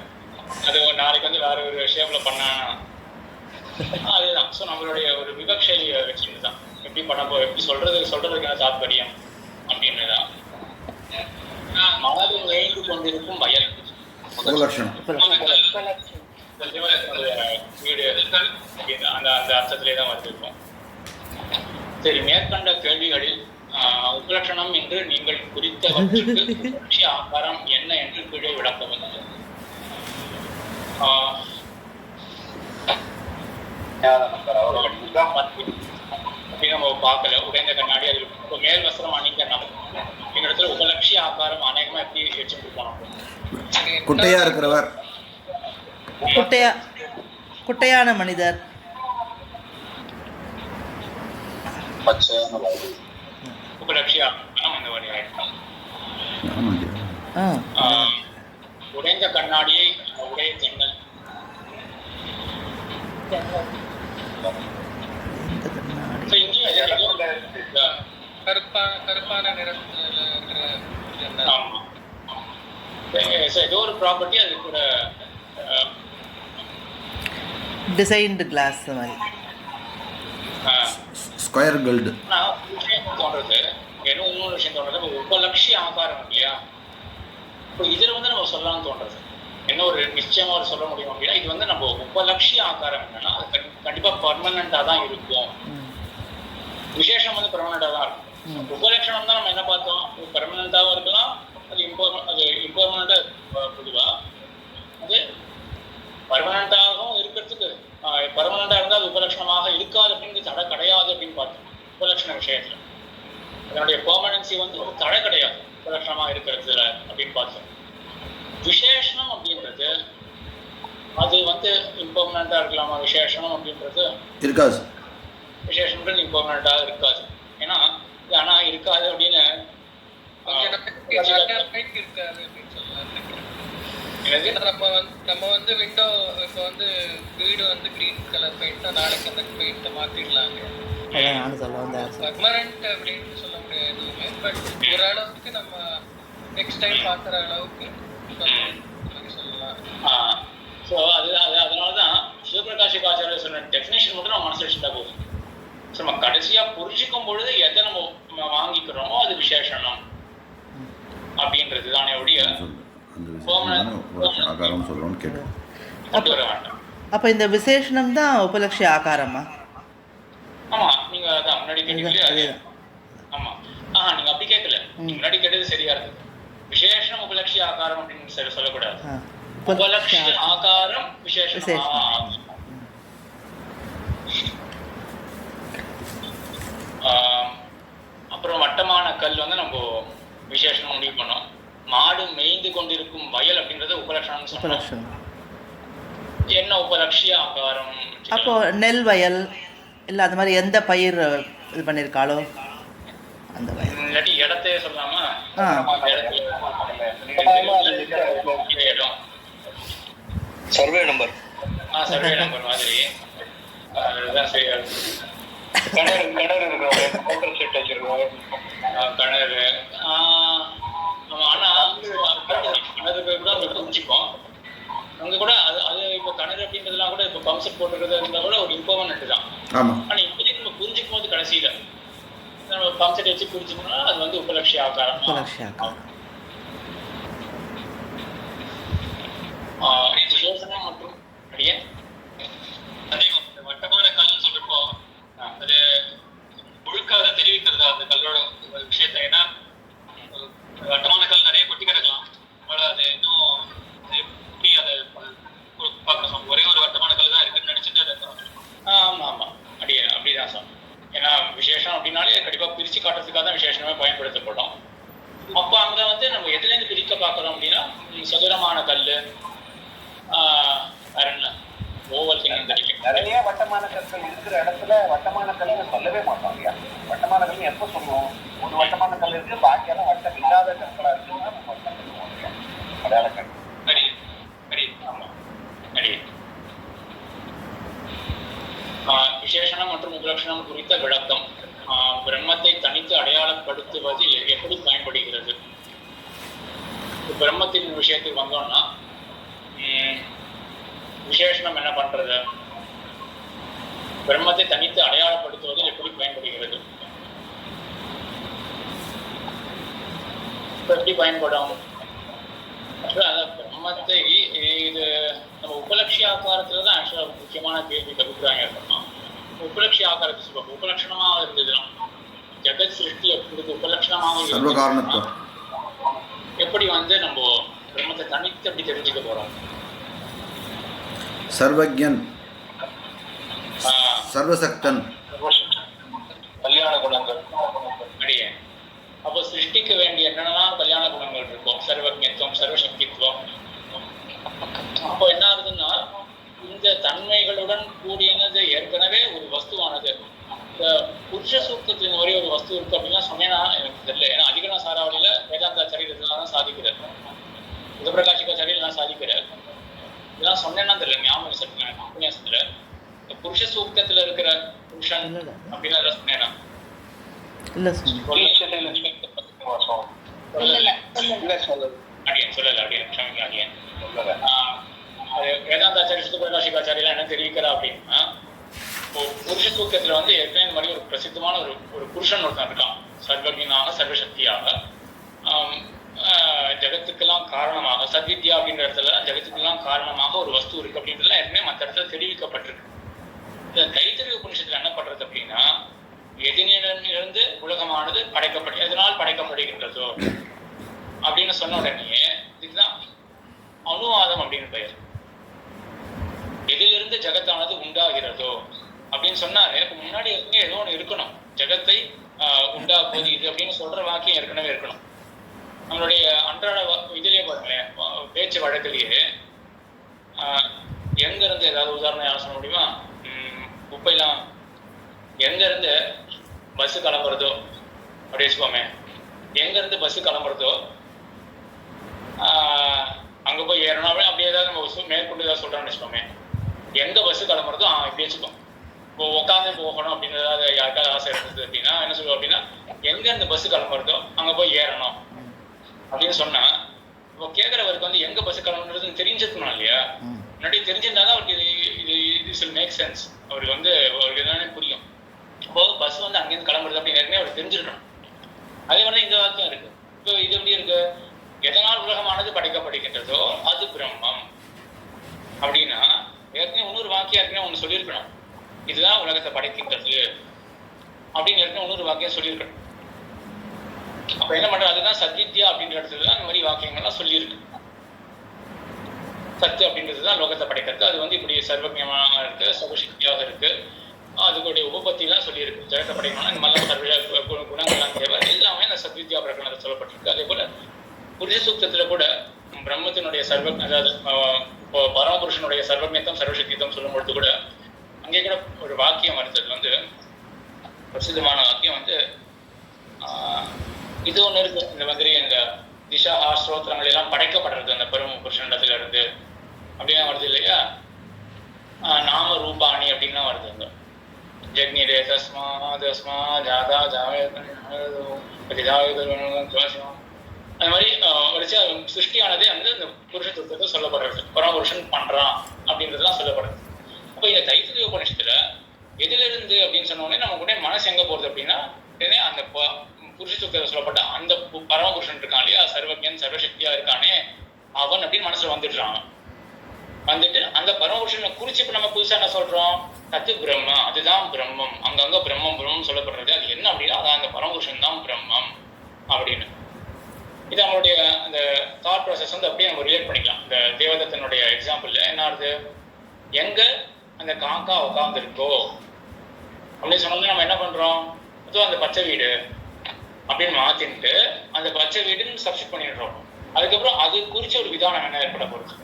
Speaker 1: அது நாளைக்கு வந்து வேற ஒரு ஷேப்ல பண்ணானா அதுதான். ஸோ நம்மளுடைய ஒரு விவக்ஷை வச்சுட்டு தான் எப்படி பண்ண எப்படி சொல்றதுக்கு என்ன தாத்பரியம் அப்படின்னுதான். மனதில் நெய்ந்து கொண்டிருக்கும் வயல் வீடு அந்த அந்த அர்த்தத்திலே தான் வந்திருக்கும். சரி, மேற்கண்ட கேள்விகளில் உபலட்சணம் என்று நீங்கள் குறித்தவற்றுக்கு ஆகாரம் என்ன என்று கீழே விளக்கவும். நம்ம பார்க்கல உடைந்த கண்ணாடி அது மேல் வஸ்திரம் அணிந்த நம்ம இடத்துல உபலட்சிய ஆகாரம் அநேகமா எப்படி வச்சுட்டு போனோம்.
Speaker 2: குட்டையா இருக்கிறவர்,
Speaker 3: குட்டையான மனிதர்,
Speaker 6: பச்சையான
Speaker 1: உபலட்சிய ஆகாரம் அந்த வழி ஆயிடும். உடைந்த கண்ணாடியை உடைய ஜன்னல்.
Speaker 5: கருப்பான நிறத்துல இருக்கிற ஜன்னல்.
Speaker 1: ஆமா, ஏதோ ஒரு ப்ராப்பர்ட்டி அது கூட
Speaker 3: டிசைன்டு கிளாஸ் மாதிரி
Speaker 2: ஸ்கொயர் கோல்டு.
Speaker 1: தோன்றது என்ன இன்னொரு விஷயம் தோன்றது, உபலட்சிய ஆகாரம் இல்லையா? இப்போ இதில் வந்து நம்ம சொல்லலாம்னு தோன்றது என்ன ஒரு நிச்சயமா ஒரு சொல்ல முடியும் அப்படின்னா, இது வந்து நம்ம உபலட்சிய ஆகாரம் என்னன்னா அது கண்டிப்பாக பர்மனண்டாக தான் இருக்கும். விசேஷம் வந்து பர்மனண்டாக தான் இருக்கும். உபலட்சணம் தான் நம்ம என்ன பார்த்தோம், பர்மனண்டாகவும் இருக்கலாம், அது இம்பர்மனண்டாக பொதுவாக அது பர்மனண்டாகவும் இருக்கிறதுக்கு பர்மனண்டாக இருந்தால் அது உபலட்சணமாக இருக்காது அப்படின்னு தடை கிடையாது அப்படின்னு பார்த்தோம். உபலட்சண விஷயத்தில் அதனுடைய பெர்மனன்சி வந்து ஒரு தடை கிடையாது உபலட்சணமாக இருக்கிறதுல அப்படின்னு பார்த்தோம். விசேஷனம் அப்படின்றது அது வந்து இம்பர்மனண்டாக இருக்கலாமா? விசேஷனம் அப்படின்றது
Speaker 2: இருக்காது.
Speaker 1: விசேஷன்றது இம்பர்மனண்டாக இருக்காது. ஏன்னா ஆனால் இருக்காது அப்படின்னு
Speaker 5: நம்ம வந்து விண்டோ இப்போ வந்து வீடு வந்து கிரீன் கலர் பெயிண்ட் தான், நாளைக்கு அந்த பெயிண்ட்டை மாற்றிடலாங்க. பர்மனன்ட் அப்படின்னு சொல்ல முடியாது எதுவுமே, பட் ஓரளவுக்கு நம்ம நெக்ஸ்ட் டைம் பார்க்குற அளவுக்கு சொல்லலாம்.
Speaker 1: ஸோ அதனால தான் சிவபிரகாஷ் ஆச்சாரியர் சொன்ன டெஃபினேஷன் மட்டும் நம்ம மனசில் வச்சுட்டா போதும். ஸோ நம்ம கடைசியாக புரிஞ்சிக்கும் பொழுது எதை நம்ம வாங்கிக்கிறோமோ அது விசேஷனம் அப்படின்றது தானே ஒழிய
Speaker 2: ஆகாரம் சொல்லணும்னு கேட்டோம்.
Speaker 3: அப்போ இந்த விசேஷனம் தான் உபலட்சிய ஆகாரமா?
Speaker 1: ஆமாம், நீங்கள் அதான் முன்னாடி கேட்டீங்களே. ஆமாம், நீங்கள் அப்படி கேட்கல, முன்னாடி கேட்டது சரியா இருக்கு. விசேஷம் உபலட்சிய ஆகாரம் அப்படின்னு சொல்லக்கூடாது. உபலட்சிய ஆகாரம் விசேஷம். அப்புறம் வட்டமான கல் வந்து நம்ம விசேஷம் முடிவு பண்ணோம். மாடு மேய்ந்து கொண்டிருக்கும் வயல் அப்படின்றது உபலட்சணம் சொல்லணும். என்ன உபலட்சிய ஆகாரம்?
Speaker 3: அப்போ நெல் வயல் இல்லை அது மாதிரி எந்த பயிர் இது பண்ணியிருக்காளோ அந்த வயல்.
Speaker 1: இல்லாட்டி இடத்தையே சொல்லாமா?
Speaker 7: Survey number.
Speaker 1: சர்வே நம்பர் மாதிரி அதுதான் சரியா இருக்கு.
Speaker 7: கிணறு இருக்கிறவங்க செட் வச்சிருக்கோம்.
Speaker 1: கிணறு ஆனால் கிணறு கூட அவங்க புரிஞ்சுப்போம். அங்கே கூட அது இப்போ கிணறு அப்படின்றதுலாம் கூட இப்போ பம்ப் செட் போட்டுருக்கிறது இருந்தால் கூட ஒரு இம்பர்மனன்ட் தான். ஆனால் இப்போதைக்கு நம்ம புரிஞ்சுக்கும் போது கடைசியில் நம்ம பம்ப் செட் வச்சு புரிஞ்சுக்கணும்னா அது வந்து உபலட்சிய ஆகாரம். விசேஷனம் மற்றும் அப்படியே அதே வட்டமான கல்னு சொல்றப்போ அது முழுக்காக தெரிவிக்கிறதா அந்த கல்லோட விஷயத்த. ஏன்னா வட்டமான கல் நிறைய கொட்டி கிடக்கலாம், அது இன்னும் எப்படி அதை பார்க்கணும். ஒரே ஒரு வட்டமான கல் தான் இருக்குன்னு நினைச்சிட்டு அதை ஆமாம் ஆமாம் அப்படிதான் சார். ஏன்னா விசேஷம் அப்படின்னாலே கண்டிப்பாக பிரித்து காட்டுறதுக்காக தான் விசேஷமே பயன்படுத்தப்படும். அப்போ அங்கே வந்து நம்ம எதுலேருந்து பிரிக்க பார்க்குறோம் அப்படின்னா சதுரமான கல், வேற என்ன ஓவல்
Speaker 4: நிறைய வட்டமான கற்கள் இருக்கிற இடத்துல வட்டமான கல்னு சொல்லவே மாட்டோம் இல்லையா? வட்டமான கல் எப்போ சொல்லுவோம்? ஒரு வட்டமான கல் இருக்கு, பாக்கியெல்லாம் வட்டம் இல்லாத கற்களா இருக்குன்னா நம்ம வட்டம் சொல்லுவோம் இல்லையா? அடையாள கல்
Speaker 1: விசேஷனம் மற்றும் உபலட்சணம் குறித்த விளக்கம். பிரம்மத்தை தனித்து அடையாளப்படுத்துவது எப்படி பயன்படுகிறது? பிரம்மத்தின் விஷயத்துக்கு வந்தோம்னா விசேஷனம் என்ன பண்றது? பிரம்மத்தை தனித்து அடையாளப்படுத்துவதில் எப்படி பயன்படுகிறது? எப்படி பயன்படும்? பிரம்மத்தை இது நம்ம உபலட்சிய ஆகாரத்துல தான் ஆக்சுவலா முக்கியமான கேள்வி அபிப்பிராயம் இருக்கணும். உபலட்சிய ஆகாரத்தை சொல்லுவோம். உபலட்சணமாக இருந்ததுன்னா ஜெகத் சிருஷ்டி அப்படிங்கிறது உபலட்சணமாக எப்படி வந்து நம்ம பிரம்மத்தை தனித்து எப்படி தெரிஞ்சுக்க போறோம்?
Speaker 2: சர்வஜன், சர்வசக்தன்,
Speaker 1: கல்யாண குணங்கள் அப்படியே. அப்போ சிருஷ்டிக்க வேண்டிய என்னென்னலாம் கல்யாண குணங்கள் இருக்கும்? சர்வஜத்துவம், சர்வசக்தித்துவம். அப்போ என்ன ஆகுதுன்னா இந்த தன்மைகளுடன் கூடியது ஏற்கனவே ஒரு வஸ்துவானது. இந்த புருஷ சூக்தத்தின் ஒரே ஒரு வஸ்து இருக்கு அப்படின்னா சொன்னேன்னா எனக்கு தெரியல. ஏன்னா அதிகன சாராவளியில வேதாந்தா சரித்திரத்துல சாதிக்கிறார். புதப்பிரகாசிகாச்சாரியர் எல்லாம் சாதிக்கிறார். இதெல்லாம் சொன்னேன்னா தெரியல, ஞாபகம் சொல்றேன். உபன்யாசத்துல புருஷ சூக்தத்துல இருக்கிற புருஷன் அப்படின்னு எல்லாம் சொன்னேன்னா
Speaker 3: இல்லை சுவாமி.
Speaker 1: அடியன் சொல்லல, அடியன் க்ஷமிங்க அடியன். அது வேதாந்தாச்சாரிய சுதப்பிரகாசிகாச்சாரியெல்லாம் என்ன தெரிவிக்கிறா அப்படின்னா, புருஷ சூக்தத்துல வந்து ஏற்கனவே இந்த மாதிரி ஒரு பிரசித்தமான ஒரு புருஷன் ஒருத்தன் இருக்கான். சர்வஜனாக சர்வசக்தியாக ஜெகத்துக்கெல்லாம் காரணமாக, சத்வித்யா அப்படின்ற இடத்துல ஜெகத்துக்கெல்லாம் காரணமாக ஒரு வஸ்து இருக்கு அப்படின்றதுலாம் ஏற்கனவே மற்ற இடத்துல தெரிவிக்கப்பட்டிருக்கு. இந்த தைத்திரிய உபநிஷத்துல என்ன பண்றது அப்படின்னா, எதினிடமிருந்து உலகமானது எதனால் படைக்கப்படுகின்றதோ அப்படின்னு சொன்ன உடனே இதுதான் அனுவாதம் அப்படின்னு பெயர். எதிலிருந்து ஜெகத்தானது உண்டாகிறதோ அப்படின்னு சொன்னாரு. முன்னாடி ஏதோ ஒன்று இருக்கணும், ஜெகத்தை உண்டாக்குவது இது அப்படின்னு சொல்ற வாக்கியம் ஏற்கனவே இருக்கணும். நம்மளுடைய அன்றாட இதுலயே பாருங்களேன், பேச்சு வழக்கிலேயே எங்க இருந்து ஏதாவது உதாரணம் யாரும் சொல்ல முடியுமா? குப்பைலாம் எங்க இருந்து பஸ் கிளம்புறதோ அப்படி வச்சுக்கோமே, எங்க இருந்து பஸ் கிளம்புறதோ அங்க போய் ஏறணும் அப்படியே ஏதாவது நம்ம மேற்கொண்டு ஏதாவது சொல்றோம்னு வச்சுக்கோமே, எங்க பஸ் கிளம்புறதோ இப்படி வச்சுக்கோம். இப்போ உட்காந்து போகணும் அப்படின்னு ஏதாவது யாருக்காவது ஆசை இருந்தது அப்படின்னா என்ன சொல்லுவோம் அப்படின்னா, எங்க இருந்து பஸ் கிளம்புறதோ அங்க போய் ஏறணும் அப்படின்னு சொன்னா, இப்போ கேட்கறவருக்கு வந்து எங்க பஸ் கிளம்புறதுன்னு தெரிஞ்சிருக்கணும் இல்லையா? முன்னாடி தெரிஞ்சிருந்தாதான் அவருக்கு இது மேக் சென்ஸ், அவருக்கு வந்து அவருக்கு என்னன்னு புரியும். இப்போ பஸ் வந்து அங்கேருந்து கிளம்புறது அப்படின்னு ஏற்கனவே அவருக்கு தெரிஞ்சிருக்கணும். அதே மாதிரி இந்த வாக்கியம் இருக்கு. இப்போ இது எப்படி இருக்கு? எதனால் உலகமானது படைக்கப்படுகின்றதோ அது பிரம்மம் அப்படின்னா ஏற்கனவே இன்னொரு வாக்கியம் ஏற்கனவே ஒன்று சொல்லியிருக்கணும், இதுதான் உலகத்தை படைக்கின்றது அப்படின்னு ஏற்கனவே இன்னொரு வாக்கியம் சொல்லியிருக்கணும். அப்ப என்ன பண்றது? அதுதான் சத்வித்யா அப்படின்ற இடத்துல தான் இந்த மாதிரி வாக்கியங்கள்லாம் சொல்லியிருக்கு. சத்து அப்படின்றதுதான் லோகத்தை படைக்கிறது. அது வந்து இப்படி சர்வஜமாக இருக்கு, சர்வசக்தியாக இருக்கு. அதுக்குடைய உபபத்திலாம் சொல்லியிருக்கு. ஜெகத்தை படைக்கணும்னா இந்த மாதிரிலாம் சர்வ குணங்கள்லாம் தேவை, எல்லாமே இந்த சத்வித்யா பிரகடனத்தில் சொல்லப்பட்டிருக்கு. அதே போல புருஷ சூக்தத்துல கூட பிரம்மத்தினுடைய அதாவது பரமபுருஷனுடைய சர்வஜத்தம் சர்வசக்தித்தம் சொல்லும் பொழுது கூட அங்கே கூட ஒரு வாக்கியம் வருது. வந்து பிரசித்தமான வாக்கியம் வந்து இது ஒண்ணு இருக்கு. இந்த மாதிரி இந்த திஷா ஸ்ரோத்திரங்கள் எல்லாம் படைக்கப்படுறது அந்த பரம புருஷனிடத்துல இருந்து அப்படின்னா வருது இல்லையா? நாம ரூபாணி அப்படின்லாம் வருது. அந்த ஜக்னிரே தஸ்மா தஸ்மா ஜாதா அந்த மாதிரி வரிசையா சிருஷ்டியானதே வந்து இந்த புருஷ தத்துவத்தை சொல்லப்படுறது, பரமபுருஷன் பண்றான் அப்படின்றதுலாம் சொல்லப்படுறது. அப்போ இந்த தைத்திரிய உபநிஷத்துல எதுல இருந்து அப்படின்னு சொன்ன உடனே நம்ம கூட மனசு எங்க போறது அப்படின்னா, அந்த புருஷ தத்துவத்தை சொல்லப்பட்ட அந்த பரமபுருஷன் இருக்கான் இல்லையா, சர்வஜன் சர்வசக்தியா இருக்கானே அவன் அப்படின்னு மனசுல வந்துடுறான். வந்துட்டு அந்த பரமபுருஷனை குறிச்சு இப்ப நம்ம புதுசா என்ன சொல்றோம்? தத்து பிரம்ம, அதுதான் பிரம்மம். அங்கங்க பிரம்மம் பிரம்மம் சொல்லப்படுறது. அது என்ன அப்படின்னா அதான் அந்த பரமபுருஷன் தான் பிரம்மம் அப்படின்னு. இது நம்மளுடைய அந்த தாட் ப்ராசஸ் வந்து அப்படியே நம்ம ரிலேட் பண்ணிக்கலாம். இந்த தேவதத்தனுடைய எக்ஸாம்பிள்ல என்ன ஆகுது, எங்க அந்த காக்கா உட்கார்ந்து இருக்கோ அப்படின்னு சொன்னோம்னா நம்ம என்ன பண்றோம்? அதுவும் அந்த பச்சை வீடு அப்படின்னு மாத்தின்ட்டு அந்த பச்சை வீடுன்னு சப்ஸ்டிட் பண்ணிடுறோம். அதுக்கப்புறம் அது குறிச்ச ஒரு விதானம் என்ன ஏற்பட போறது?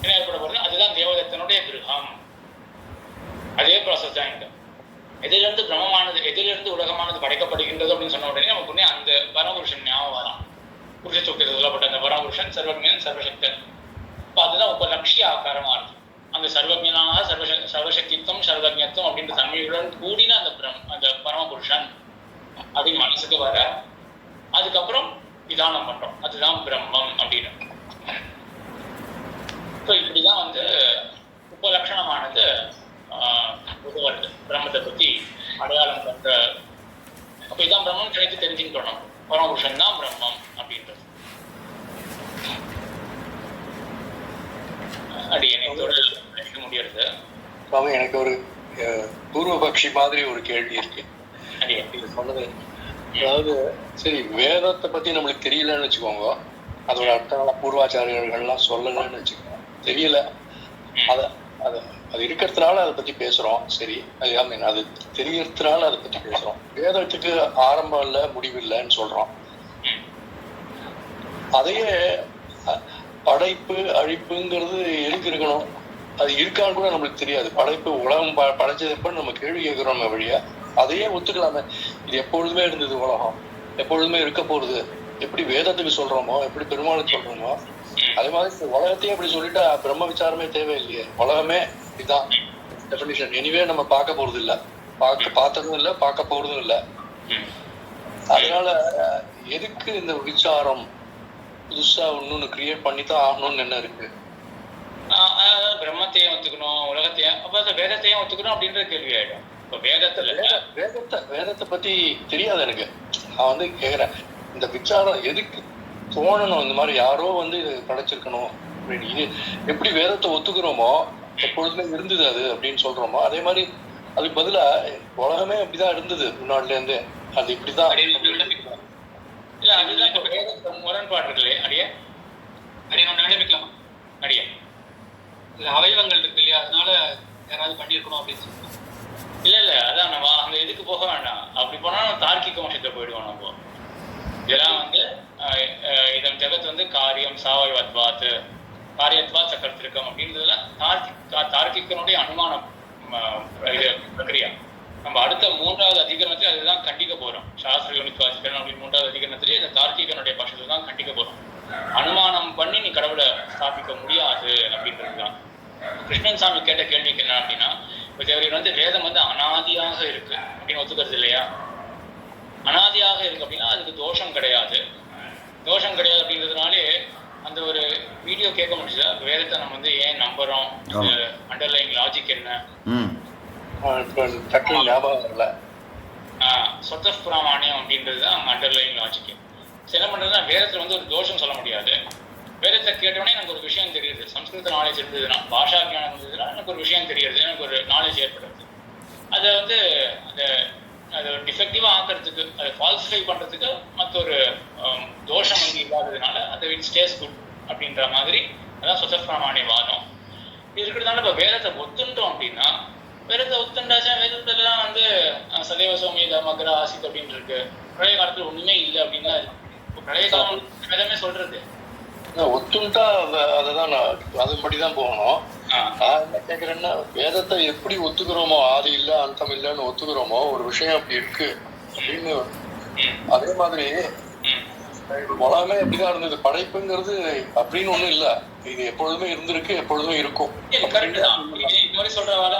Speaker 1: என்ன ஏற்பட போறது? அதுதான் தேவதத்தனுடைய கிரகம். அதே ப்ராசஸ் தான் இங்க. எதிலிருந்து பிரம்மமானது, எதிலிருந்து உலகமானது படைக்கப்படுகின்றது அப்படின்னு சொன்ன உடனே நமக்கு அந்த பரமபுருஷன் ஞாபகம் வரான். புருஷ சூக்தத்தில் சொல்லப்பட்ட அந்த பரமபுருஷன் சர்வஜன் சர்வசக்தன். இப்போ அதுதான் உபலட்சிய ஆகாரமா இருக்கு. அந்த சர்வஜனாக சர்வசக்தித்துவம் சர்வஜத்துவம் அப்படின்ற தன்மையுடன் கூடின அந்த பரமபுருஷன் அப்படின்னு மனசுக்கு வர, அதுக்கப்புறம் விதானம் பண்றோம், அதுதான் பிரம்மம் அப்படின்னு. ஸோ இப்படிதான் வந்து உபலட்சணமானது வருது பிரம்மத்தை பத்தி அடையாளம் பண்ற. அப்ப இதான் பிரம்மம் கிடைத்து தெரிஞ்சுக்கிட்டோம் நம்ம, பரமபுருஷன் தான் பிரம்மம் அப்படின்றது. அது என்னோட முடியறது.
Speaker 8: சுவாமி, எனக்கு ஒரு பூர்வபக்ஷி மாதிரி ஒரு கேள்வி இருக்கு. நீங்க சொன்னது, அதாவது சரி வேதத்தை பத்தி நம்மளுக்கு தெரியலன்னு வச்சுக்கோங்க, அதோட அர்த்தங்கள பூர்வாச்சாரியர்கள்லாம் சொல்லலன்னு வச்சுக்கோங்க, தெரியல, அது இருக்கிறதுனால அதை பத்தி பேசுறோம். சரி, அது தெரியறதுனால அதை பத்தி பேசுறோம். வேதத்துக்கு ஆரம்பம் இல்லை முடிவு இல்லைன்னு சொல்றோம். அதையே படைப்பு அழிப்புங்கிறது எதுக்கு இருக்கணும்? அது இருக்கான்னு கூட நம்மளுக்கு தெரியாது. படைப்பு உலகம் படைச்சதப்ப நம்ம கேள்வி கேட்கிறோம் நம்ம வழியா. அதையே ஒத்துக்கலாமே, இது எப்பொழுதுமே இருந்தது, உலகம் எப்பொழுதுமே இருக்க போறது எப்படி வேதத்துக்கு சொல்றோமோ, எப்படி பெருமாளுக்கு சொல்றோமோ, அதே மாதிரி உலகத்தையும் இப்படி சொல்லிட்டா பிரம்ம விசாரமே தேவையில்லையே. உலகமே இதுதான் டெஃபினிஷன். எனிவே நம்ம பார்க்க போறது இல்ல, பார்த்ததும் இல்ல, பார்க்க போறதும் இல்ல. அதனால எதுக்கு இந்த விசாரம் புதுசா ஒண்ணு கிரியேட் பண்ணித்தான் ஆகணும்னு என்ன இருக்கு?
Speaker 1: பிரம்மத்தையும் ஒத்துக்கணும், உலகத்தையும், அப்ப வேதத்தையும் ஒத்துக்கணும் அப்படின்ற கேள்வி ஆயிடும். இப்ப
Speaker 8: வேதத்தை பத்தி தெரியாது எனக்கு. நான் வந்து கேக்குறேன், இந்த விசாரம் எதுக்கு தோணணும்? இந்த மாதிரி யாரோ வந்து இது படைச்சிருக்கணும் அப்படின்னு. இது எப்படி வேதத்தை ஒத்துக்கிறோமோ, எப்பொழுதுமே இருந்தது அது அப்படின்னு சொல்றோமோ, அதே மாதிரி அதுக்கு பதிலா உலகமே அப்படிதான் இருந்தது முன்னாடில இருந்து. அது இப்படிதான்
Speaker 1: இல்ல, அதுதான் முரண்பாடு இருக்குல்லையே. அடியே ஒண்ணு நினைப்பிக்கலாமா? அடியே
Speaker 5: இல்ல அவயவங்கள் இருக்கு இல்லையா, அதனால யாராவது பண்ணிருக்கணும் அப்படின்னு சொல்லுவாங்க.
Speaker 1: இல்ல அதான் நம்ம அந்த இதுக்கு போக வேண்டாம். அப்படி போனா நம்ம தார்க்கிக வம்சத்துல போயிடுவோம். நம்ம இதெல்லாம் வந்து இதன் ஜெகத் வந்து காரியம் சாவயவத்வாத், காரியத்வாத் சக்கரத்திருக்கம் அப்படின்றதுலாம் தார்க்கிகனுடைய அனுமானம் பிரக்ரியா. நம்ம அடுத்த 3வது அதிகரணத்துல அதுதான் கண்டிக்க போறோம். சாஸ்திர யோனித்வாசிகரணம் அப்படின்னு 3வது அதிகரணத்திலேயே இந்த தார்க்கிகனுடைய பட்சத்தை தான் கண்டிக்க போறோம். அனுமானம் பண்ணி நீ கடவுளை ஸ்தாபிக்க முடியாது அப்படின்றதுதான். கிருஷ்ணன் சாமி கேட்ட கேள்விக்கு என்ன அப்படின்னா, இப்போ தேவரின் வந்து வேதம் வந்து அனாதியாக இருக்கு அப்படின்னு ஒத்துக்கிறது இல்லையா? அனாதியாக இருக்கு அப்படின்னா அதுக்கு தோஷம் கிடையாது. தோஷம் கிடையாது அப்படின்றதுனாலே அந்த ஒரு வீடியோ கேட்க முடியுதா? வேதத்தை நம்ம வந்து ஏன் நம்புறோம், அண்டர்லைங் லாஜிக் என்ன?
Speaker 8: ஞாபகம் இல்லை.
Speaker 1: சொத்த பிராமாணியம் அப்படின்றது தான் அங்கே அண்டர்லைங் லாஜிக். சில பண்ணுறதுனா வேதத்தில் வந்து ஒரு தோஷம் சொல்ல முடியாது. வேதத்தை கேட்டோடனே எனக்கு ஒரு விஷயம் தெரியுது, சம்ஸ்கிருத நாலேஜ் இருந்ததுன்னா, பாஷா ஜானம் இருந்ததுன்னா எனக்கு ஒரு விஷயம் தெரியுது, எனக்கு ஒரு நாலேஜ் ஏற்படுறது. அதை வந்து அதை டிஃபெக்டிவாக ஆக்கிறதுக்கு, அதை ஃபால்சிஃபை பண்ணுறதுக்கு மற்றொரு தோஷம் வந்து இல்லாததுனால அதை இட் ஸ்டேஸ் குட் அப்படின்ற மாதிரி அதான் சொத்த பிராமாணியவாதம். இது இருக்கிறதுனால இப்போ வேதத்தை ஒத்துட்டோம் அப்படின்னா, வேதத்தை ஒத்துண்டாச்சா வேதத்துலாம் வந்து சதேவ சௌமிய மகர ஆசித் அப்படின்னு இருக்கு. பழைய காலத்துல ஒண்ணுமே இல்லை அப்படின்னா இப்போ பழைய காலம் வேதமே சொல்றது.
Speaker 8: ஒத்துட்டா அதுதான் அதுபடிதான் போகணும். நான் என்ன கேக்குறேன்னா, வேதத்தை எப்படி ஒத்துக்கிறோமோ, ஆதி இல்ல அந்தம் இல்லைன்னு ஒத்துக்கிறோமோ, ஒரு விஷயம் அப்படி இருக்கு அப்படின்னு, அதே மாதிரி உலகமே எப்படிதான் இருந்தது. படைப்புங்கிறது அப்படின்னு ஒண்ணும் இல்ல, இது எப்பொழுதுமே இருந்திருக்கு, எப்பொழுதுமே இருக்கும்.
Speaker 1: இந்த மாதிரி சொல்றவாறு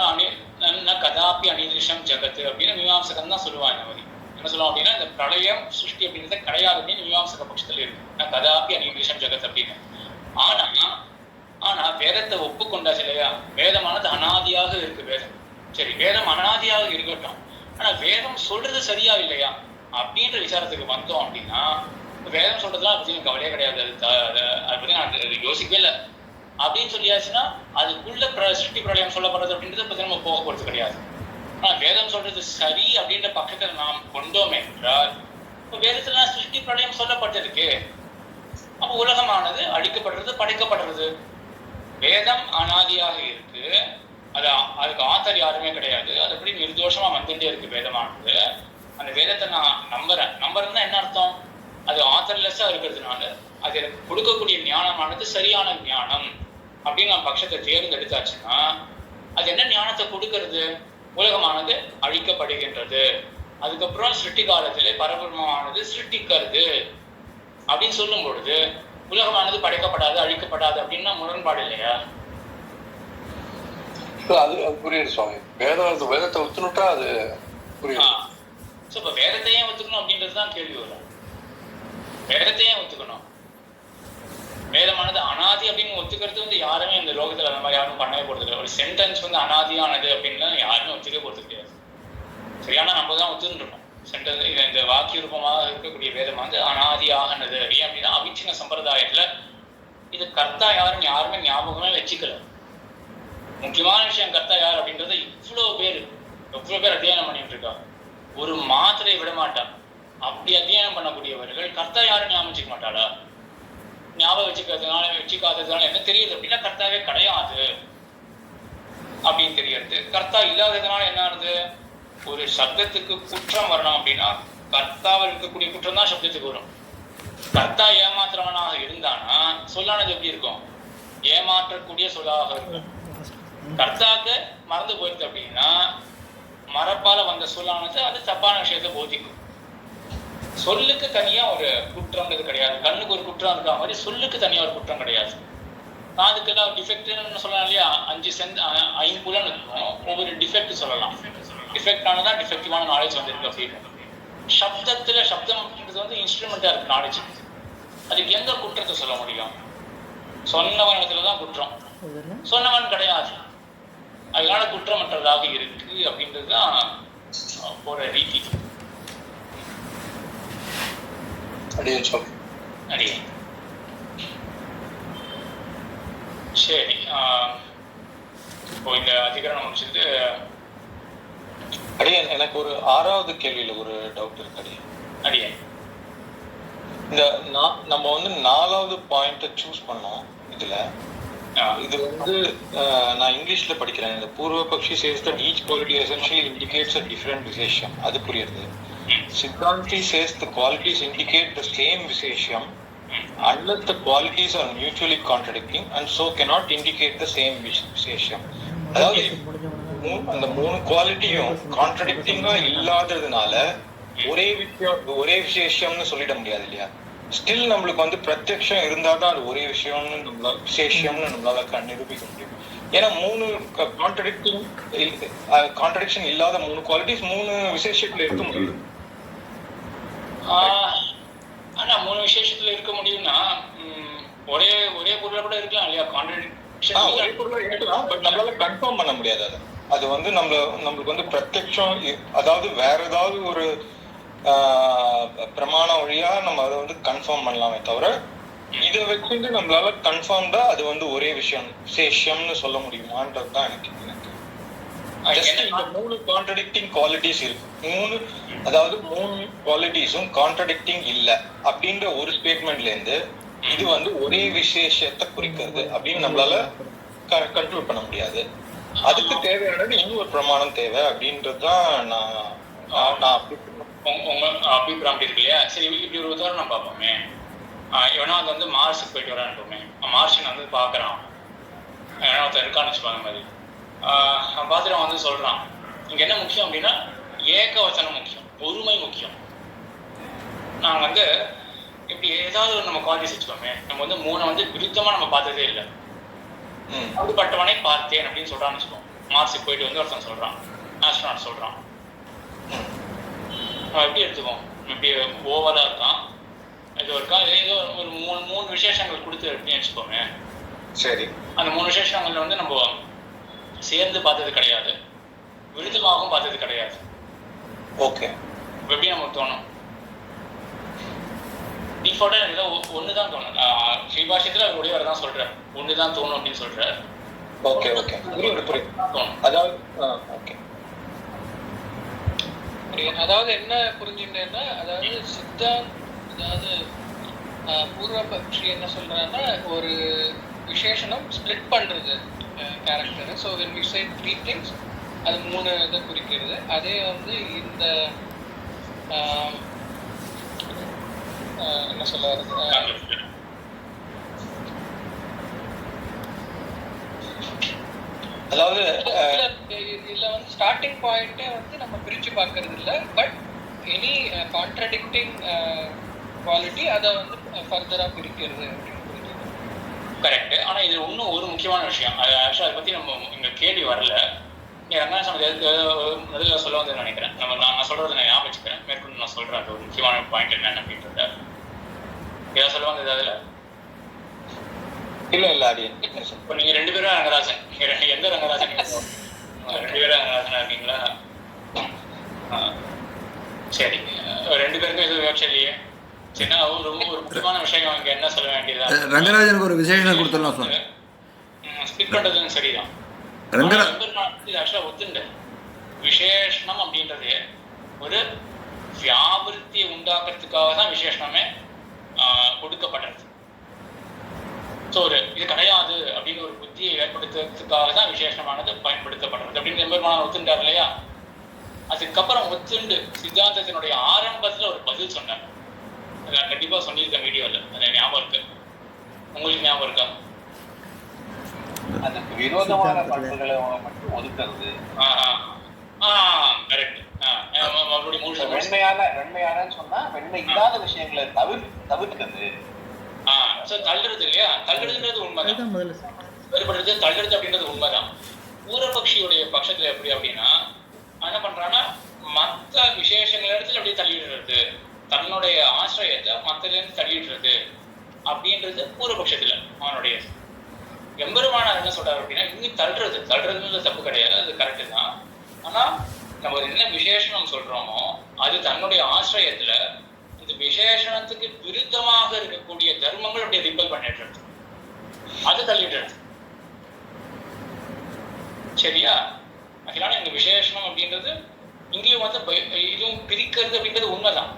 Speaker 1: கதாப்பி அனிதிருஷம் ஜெகத்து அப்படின்னு மீமாம்சகம் தான் சொல்லுவாங்க. இந்த மாதிரி என்ன சொல்லுவோம் அப்படின்னா, இந்த பிரளயம் சிருஷ்டி அப்படின்றத கிடையாது அப்படின்னு மீமாம்சக பட்சத்துல இருக்கு. கதாப்பி அனிதிருஷம் ஜெகத் அப்படின்னு. ஆனா வேதத்தை ஒப்புக்கொண்டாச்சு இல்லையா? வேதமானது அனாதியாக இருக்கு. வேதம் சரி, வேதம் அனாதியாக இருக்கட்டும், ஆனா வேதம் சொல்றது சரியா இல்லையா அப்படின்ற விசாரத்துக்கு வந்தோம் அப்படின்னா, வேதம் சொல்றதுலாம் பத்தி எனக்கு கவலையே கிடையாது, அதை பத்தி நான் யோசிக்கவே இல்லை அப்படின்னு சொல்லியாச்சுன்னா, அதுக்குள்ள சிருஷ்டி பிரளயம் சொல்லப்படுறது அப்படின்றத பத்தி நம்ம போக போறது கிடையாது. ஆனா வேதம் சொல்றது சரி அப்படின்ற பட்சத்தில் நாம் கொண்டோமே என்றால், இப்போ வேதத்துல சிருஷ்டி பிரளயம் சொல்லப்பட்டிருக்கு. அப்போ உலகமானது அழிக்கப்படுறது, படைக்கப்படுறது. வேதம் அனாதியாக இருக்கு, அதுக்கு ஆத்தர் யாருமே கிடையாது, அது எப்படி நிர்தோஷமா வந்துட்டே இருக்கு வேதமானது. அந்த வேதத்தை நான் நம்புறேன்னா என்ன அர்த்தம்? அது ஆத்தர்லெஸ்ஸா இருக்கிறதுனால அது எனக்கு கொடுக்கக்கூடிய ஞானமானது சரியான ஞானம் அப்படின்னு நான் பட்சத்தை தேர்ந்தெடுத்தாச்சுன்னா, அது என்ன ஞானத்தை கொடுக்கறது? உலகமானது அழிக்கப்படுகின்றது, அதுக்கப்புறம் சிருஷ்டி காலத்திலே பரபிரம்மமானது சிருஷ்டிக்கிறது அப்படின்னு சொல்லும் பொழுது, உலகமானது படைக்கப்படாது, அழிக்கப்படாது அப்படின்னா முரண்பாடு இல்லையா?
Speaker 8: அது புரியுது சுவாமி. வேதத்தை ஒத்துனுட்டா அது புரியுது.
Speaker 1: இப்ப வேதத்தையே ஒத்துக்கணும் அப்படின்றதுதான் கேள்வி வரும். வேதத்தையே ஒத்துக்கணும், வேதமானது அனாதி அப்படின்னு ஒத்துக்கிறது வந்து யாருமே இந்த லோகத்துல அந்த மாதிரி யாரும் பண்ணவே போறது இல்லை. ஒரு சென்டென்ஸ் வந்து அனாதியானது அப்படின்னு யாருமே ஒத்துக்க போறது கிடையாது. சரியான நம்ம தான் ஒத்துருக்கோம். சென்டென்ஸ் இந்த வாக்கிய ரூபமாக இருக்கக்கூடிய வேதம் வந்து அனாதியாகனது. ஏன் அப்படின்னா, அவிச்சின்ன சம்பிரதாயத்துல இது கர்த்தா யாருமே ஞாபகமே வச்சுக்கல. முக்கியமான விஷயம் கர்த்தா யார் அப்படின்றத எவ்வளவு பேர் அத்தியானம் பண்ணிட்டு இருக்கா. ஒரு மாத்திரை விட மாட்டா. அப்படி அத்தியானம் பண்ணக்கூடியவர்கள் கர்த்தா யாரும் ஞாபகம் வச்சுக்க மாட்டாளா? ஞாபகம் வச்சுக்காததுனால என்ன தெரியுது அப்படின்னா, கர்த்தாவே கிடையாது அப்படின்னு தெரியுது. கர்த்தா இல்லாததுனால என்ன ஆகுது? ஒரு சப்தத்துக்கு குற்றம் வரணும் அப்படின்னா கர்த்தாவில் இருக்கக்கூடிய குற்றம் தான் சப்தத்துக்கு வரும். கர்த்தா ஏமாத்துறவனாக இருந்தானா சொல்லானது எப்படி இருக்கும்? ஏமாற்றக்கூடிய சொல்லாக இருக்கும். கர்த்தாக்கு மறந்து போயிடுது அப்படின்னா மரப்பால வந்த சொல்லானது அது தப்பான விஷயத்தை போதிக்கும். சொல்லுக்கு தனியா ஒரு குற்றம்ன்றது கிடையாது. கண்ணுக்கு ஒரு குற்றம் இருக்கா மாதிரி சொல்லுக்கு தனியா ஒரு குற்றம் கிடையாது. காதுக்கெல்லாம் டிஃபெக்ட்னு சொல்லலாம் இல்லையா, 5 ஐம்புலன் இருக்கும், ஒவ்வொரு டிஃபெக்ட் சொல்லலாம். டிஃபெக்ட் ஆனதான் டிஃபெக்டிவான நாலேஜ் வந்துருக்கு அப்படின்னு. சப்தத்துல சப்தம்ன்றது வந்து இன்ஸ்ட்ருமெண்டா இருக்கு நாலேஜ். அதுக்கு எங்க குற்றத்தை சொல்ல முடியும்? சொன்னவன் இடத்துலதான் குற்றம், சொன்னவன் கிடையாது, அதனால குற்றமற்றதாக இருக்கு அப்படின்றதுதான் ஒரு ரீதி. அடியே சரி. இப்போ இந்த அதிகரணம் முடிச்சுட்டு
Speaker 7: அடியே எனக்கு ஒரு 6வது கேள்வியில ஒரு டவுட் இருக்கு.
Speaker 1: அடியே
Speaker 7: இந்த நம்ம வந்து 4வது பாயிண்ட சூஸ் பண்ணோம். இதுல இது வந்து நான் இங்கிலீஷ்ல படிக்கிறேன். இந்த பூர்வபக்ஷி says that each quality essentially indicates a different விசேஷம், அது புரியுது. சித்தாந்தி says the qualities indicate the same விசேஷம் unless the qualities are mutually contradicting and so cannot indicate the same விசேஷம். அதாவது அந்த 3 குவாலிட்டியும் கான்ட்ரடிக்டிங்கா இல்லாததுனால ஒரே விசேஷம்னு சொல்லிட முடியாது இல்லையா? ஸ்டில் நம்மளுக்கு வந்து பிரத்யக்ஷம் இருந்தா தான் அது ஒரே விஷயம்னு நம்மளால விசேஷம்னு நம்மளால நிரூபிக்க முடியும். ஏன்னா 3 கான்ட்ரடிக்ஷன் இல்லாத 3 குவாலிட்டிஸ் 3 விசேஷத்துல இருக்க முடியும்.
Speaker 1: ஆனா 3 விசேஷத்துல இருக்க முடியும்னா ஒரே பொருளை கூட இருக்கலாம் இல்லையா? கான்ட்ரடிக்ஷன்
Speaker 7: ஒரே பொருளை இருக்கலாம், பட் நம்மளால கன்ஃபார்ம் பண்ண முடியாது. அது வந்து நம்மளுக்கு வந்து பிரத்யக்ஷம், அதாவது வேற ஏதாவது ஒரு பிரமாண வழியா நம்ம அதை வந்து கன்ஃபார்ம் பண்ணலாமே தவிர இதை வச்சுட்டு நம்மளால கன்ஃபார்ம்டா அது வந்து ஒரே விஷயம் விசேஷம்னு சொல்ல முடியுமான்றதுதான் எனக்கு இந்த 3 கான்ட்ரடிக்டிங் குவாலிட்டிஸ் இருக்கு. அதாவது 3 குவாலிட்டிஸும் கான்ட்ரடிக்டிங் இல்ல அப்படின்ற ஒரு ஸ்டேட்மெண்ட்ல இருந்து இது வந்து ஒரே விசேஷத்தை குறிக்கிறது அப்படின்னு நம்மளால கன்க்ளூட் பண்ண முடியாது. அதுக்கு தேவையானது இன்னொரு பிரமாணம் தேவை அப்படின்றதுதான் நான்
Speaker 1: உங்க அபிப்பிராயம் இருக்கு இல்லையா? சரி, இப்படி ஒரு உதாரணம் பார்ப்போமே. இவனா வந்து மார்ஸுக்கு போயிட்டு வரான்ட்டுமே, மார்ஷன் வந்து பார்க்குறான், ஏன்னா ஒருத்தர் இருக்கான்னு வச்சுப்பாங்க மாதிரி பார்த்துட்டு வந்து சொல்றான், இங்க என்ன முக்கியம் அப்படின்னா ஏகவச்சனம் முக்கியம், ஒருமை முக்கியம். நாங்கள் வந்து இப்படி ஏதாவது நம்ம குவாலிட்டிஸ் வச்சுக்கோமே, நம்ம வந்து 3 வந்து விருத்தமா நம்ம பார்த்ததே இல்லை. அப்படிப்பட்டவனை பார்த்தேன் அப்படின்னு சொல்றான்னு வச்சுக்கோம். மார்ஸுக்கு போயிட்டு வந்து ஒருத்தன் சொல்றான், ஆஸ்ட்ரோனாட் சொல்றான், எப்படி எடுத்துக்கோம்? இப்படி ஓவரா இருக்கான், இது இருக்கா, ஏதோ ஒரு 3 விசேஷங்கள் கொடுத்து எடுத்துன்னு வச்சுக்கோங்க.
Speaker 7: சரி,
Speaker 1: அந்த 3 விசேஷங்கள்ல வந்து நம்ம சேர்ந்து பார்த்தது கிடையாது, விருத்தமாகவும் பார்த்தது கிடையாது.
Speaker 7: ஓகே,
Speaker 1: எப்படி நமக்கு தோணும்? டிஃபால்ட்டா ஏதோ ஒண்ணுதான் தோணும். ஸ்ரீபாஷ்யத்துல அவர் ஒரே தான் சொல்றாரு, ஒண்ணுதான் தோணும் அப்படின்னு சொல்றாரு.
Speaker 7: ஓகே ஓகே, தோணும். அதாவது ஓகே,
Speaker 5: அதாவது என்ன புரிஞ்சுட்டேன்னா, அதாவது அதாவது பூர்வபக்ஷி என்ன சொல்றாங்கன்னா, ஒரு விசேஷனம் ஸ்பிளிட் பண்றது character. So when we say 3 things, அது 3 இதை குறிக்கிறது. அதே வந்து இந்த என்ன சொல்ல வருது,
Speaker 7: அதாவது
Speaker 5: இதுல வந்து ஸ்டார்டிங் பாயிண்டே வந்து நம்ம பிரிச்சு பார்க்கறது இல்லை, பட் எனி கான்ட்ரடிக்டிங் குவாலிட்டி அதை வந்து ஃபர்தரா பிரிக்கிறது அப்படின்னு புரிஞ்சுக்கணும்.
Speaker 1: கரெக்ட். ஆனா இது இன்னும் ஒரு முக்கியமான விஷயம், அது ஆக்சுவலா அதை பத்தி நம்ம இங்க கேள்வி வரல. முதல்ல சொல்ல வந்து நினைக்கிறேன், நான் சொல்றதை நான் ஞாபகம் வச்சுக்கிறேன், மேற்கொண்டு நான் சொல்றேன். அது ஒரு முக்கியமான பாயிண்ட் என்னன்னு அப்படின்றத ஏதாவது சொல்லுவாங்க ஏதாவது?
Speaker 7: இல்ல அது
Speaker 1: இப்போ நீங்க 2 பேரும் ரங்கராஜன், எந்த ரங்கராஜன்? 2 பேரும் ரங்கராஜனா இருக்கீங்களா? சரி, 2 பேருக்கும் எதுவும் விவசாயம் இல்லையே. சரினா ஒரு முக்கியமான விஷயம் இங்க என்ன சொல்ல வேண்டியதா,
Speaker 2: ரங்கராஜனுக்கு ஒரு விசேஷம் கொடுத்துடலாம் சார்.
Speaker 1: ஸ்பிட் பண்றதுன்னு சரிதான். ஆக்சுவலா ஒத்துண்டு விசேஷனம் அப்படின்றது ஒரு வியாபிருத்தியை உண்டாக்குறதுக்காக தான் விசேஷனமே கொடுக்கப்படுறது. ஸோ இது கிடையாது அப்படின்னு ஒரு புத்தியை ஏற்படுத்துறதுக்காக தான் விசேஷமானது பயன்படுத்தப்படுறது அப்படின்னு எம்பெருமானார் ஒத்துண்டார் இல்லையா? அதுக்கப்புறம் ஒத்துண்டு சித்தாந்தத்தினுடைய ஆரம்பத்துல ஒரு பதில் சொன்னார். அதை நான் கண்டிப்பா சொல்லியிருக்கேன் வீடியோவில், அது ஞாபகம் இருக்கு. உங்களுக்கு ஞாபகம் இருக்கா?
Speaker 4: அதுக்கு விரோதமான பண்புகளை மட்டும் ஒதுக்குறது.
Speaker 1: கரெக்ட். மறுபடியும் மூணு
Speaker 4: வெண்மையானன்னு சொன்னா வெண்மை இல்லாத விஷயங்களை தவிர்க்குது.
Speaker 1: தள்ளுறது இல்லையா? தள்ளுறதுன்றது உண்மைதான். வேறுபடுறது தள்ளுறது அப்படின்றது உண்மைதான். பூரபக்ஷியுடைய பட்சத்துல எப்படி அப்படின்னா என்ன பண்றான்னா மற்ற விசேஷங்கள் இடத்துல அப்படியே தள்ளிடுறது, தன்னுடைய ஆசிரியத்தை மற்றதுல இருந்து தள்ளிடுறது அப்படின்றது பூரபக்ஷத்துல அவனுடைய. எம்பெருமானார் என்ன சொல்றாரு அப்படின்னா இங்க தள்ளுறதுன்றது தப்பு கிடையாது, அது கரெக்டு தான். ஆனா நம்ம என்ன விசேஷனம் சொல்றோமோ அது தன்னுடைய ஆசிரியத்துல இந்த விசேஷணத்துக்கு விருத்தமாக இருக்கக்கூடிய தர்மங்கள் அப்படியே ரிப்பல் பண்ணிடுறது, அது தள்ளிடுறது. சரியா? அதனால இந்த விசேஷனம் அப்படின்றது இங்கேயும் இதுவும் பிரிக்கிறது அப்படின்றது உண்மைதான்.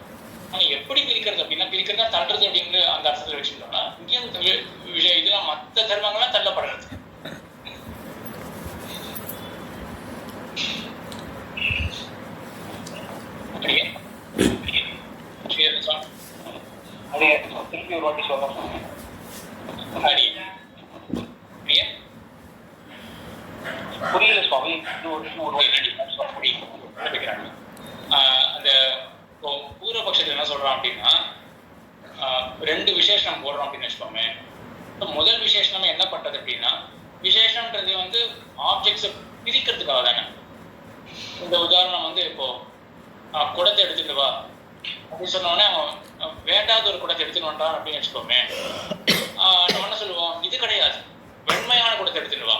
Speaker 1: ஆனா எப்படி பிரிக்கிறது அப்படின்னா பிரிக்கிறதா தள்ளுறது அப்படின்னு அந்த அர்த்தத்துல வச்சுட்டோம்னா இங்கேயும் இதெல்லாம் மற்ற தர்மங்கள்லாம் தள்ளப்படுறது.
Speaker 4: திருப்பி ஒரு வாட்டி சொல்ல புரியல சுவாமி.
Speaker 1: அந்த பூர்வபக்ஷத்துல என்ன சொல்றான் அப்படின்னா ரெண்டு விசேஷனம் போடுறோம் அப்படின்னு வச்சுக்கோமே. முதல் விசேஷனமே என்ன பண்றது அப்படின்னா விசேஷன்றது ஆப்ஜெக்ட்ஸை பிரிக்கிறதுக்காக தானே. இந்த உதாரணம் இப்போ குடத்தை எடுத்துட்டு வா அப்படின்னு சொன்னோடனே அவன் வேண்டாத ஒரு குடத்தை எடுத்துட்டு வந்தான் அப்படின்னு வச்சுக்கோமே. நம்ம என்ன சொல்லுவோம், இது கிடையாது வெண்மையான குடத்தை எடுத்துட்டு வா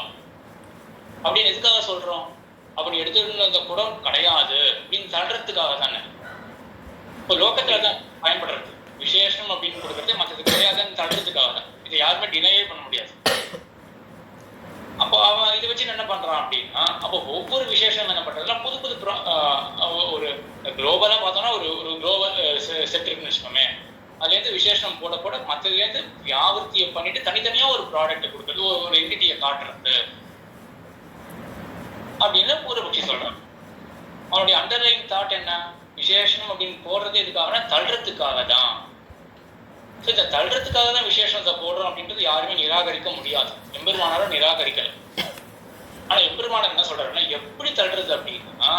Speaker 1: அப்படின்னு எதுக்காக சொல்றோம்? அப்படி எடுத்துட்டு அந்த குடம் கிடையாது அப்படின்னு தள்ளுறதுக்காக தானே. இப்போ லோகத்துல தான் பயன்படுறது விசேஷம் அப்படின்னு கொடுக்கறது மற்றது கிடையாதுன்னு தள்ளுறதுக்காக தான். இதை யாருமே டினையே பண்ண முடியாது. அப்போ அவன் இதை வச்சு என்ன பண்றான் அப்படின்னா அப்போ ஒவ்வொரு விசேஷம் என்ன பண்றதுலாம் புது புது ஒரு குளோபலா பார்த்தோம்னா ஒரு குளோபல் செட் இருக்குன்னு வச்சுக்கோமே. அதுல இருந்து விசேஷம் போட போட மற்றதுல இருந்து வியாபர்த்தியை பண்ணிட்டு தனித்தனியா ஒரு ப்ராடக்ட் கொடுக்கறது, ஒரு என்டிட்டியை காட்டுறது அப்படின்னு பூர்வபக்ஷி சொல்றான். அவனுடைய அண்டர்லைன் தாட் என்ன? விசேஷம் அப்படின்னு போடுறது எதுக்காகனா தள்ளுறதுக்காக தான். இந்த தள்ளுறதுக்காக தான் விசேஷத்தை போடுறோம் அப்படின்றது யாருமே நிராகரிக்க முடியாது. எம்பெருமானாரும் நிராகரிக்கல. ஆனா எம்பெருமானார் என்ன சொல்றாருன்னா எப்படி தள்ளுறது அப்படின்னா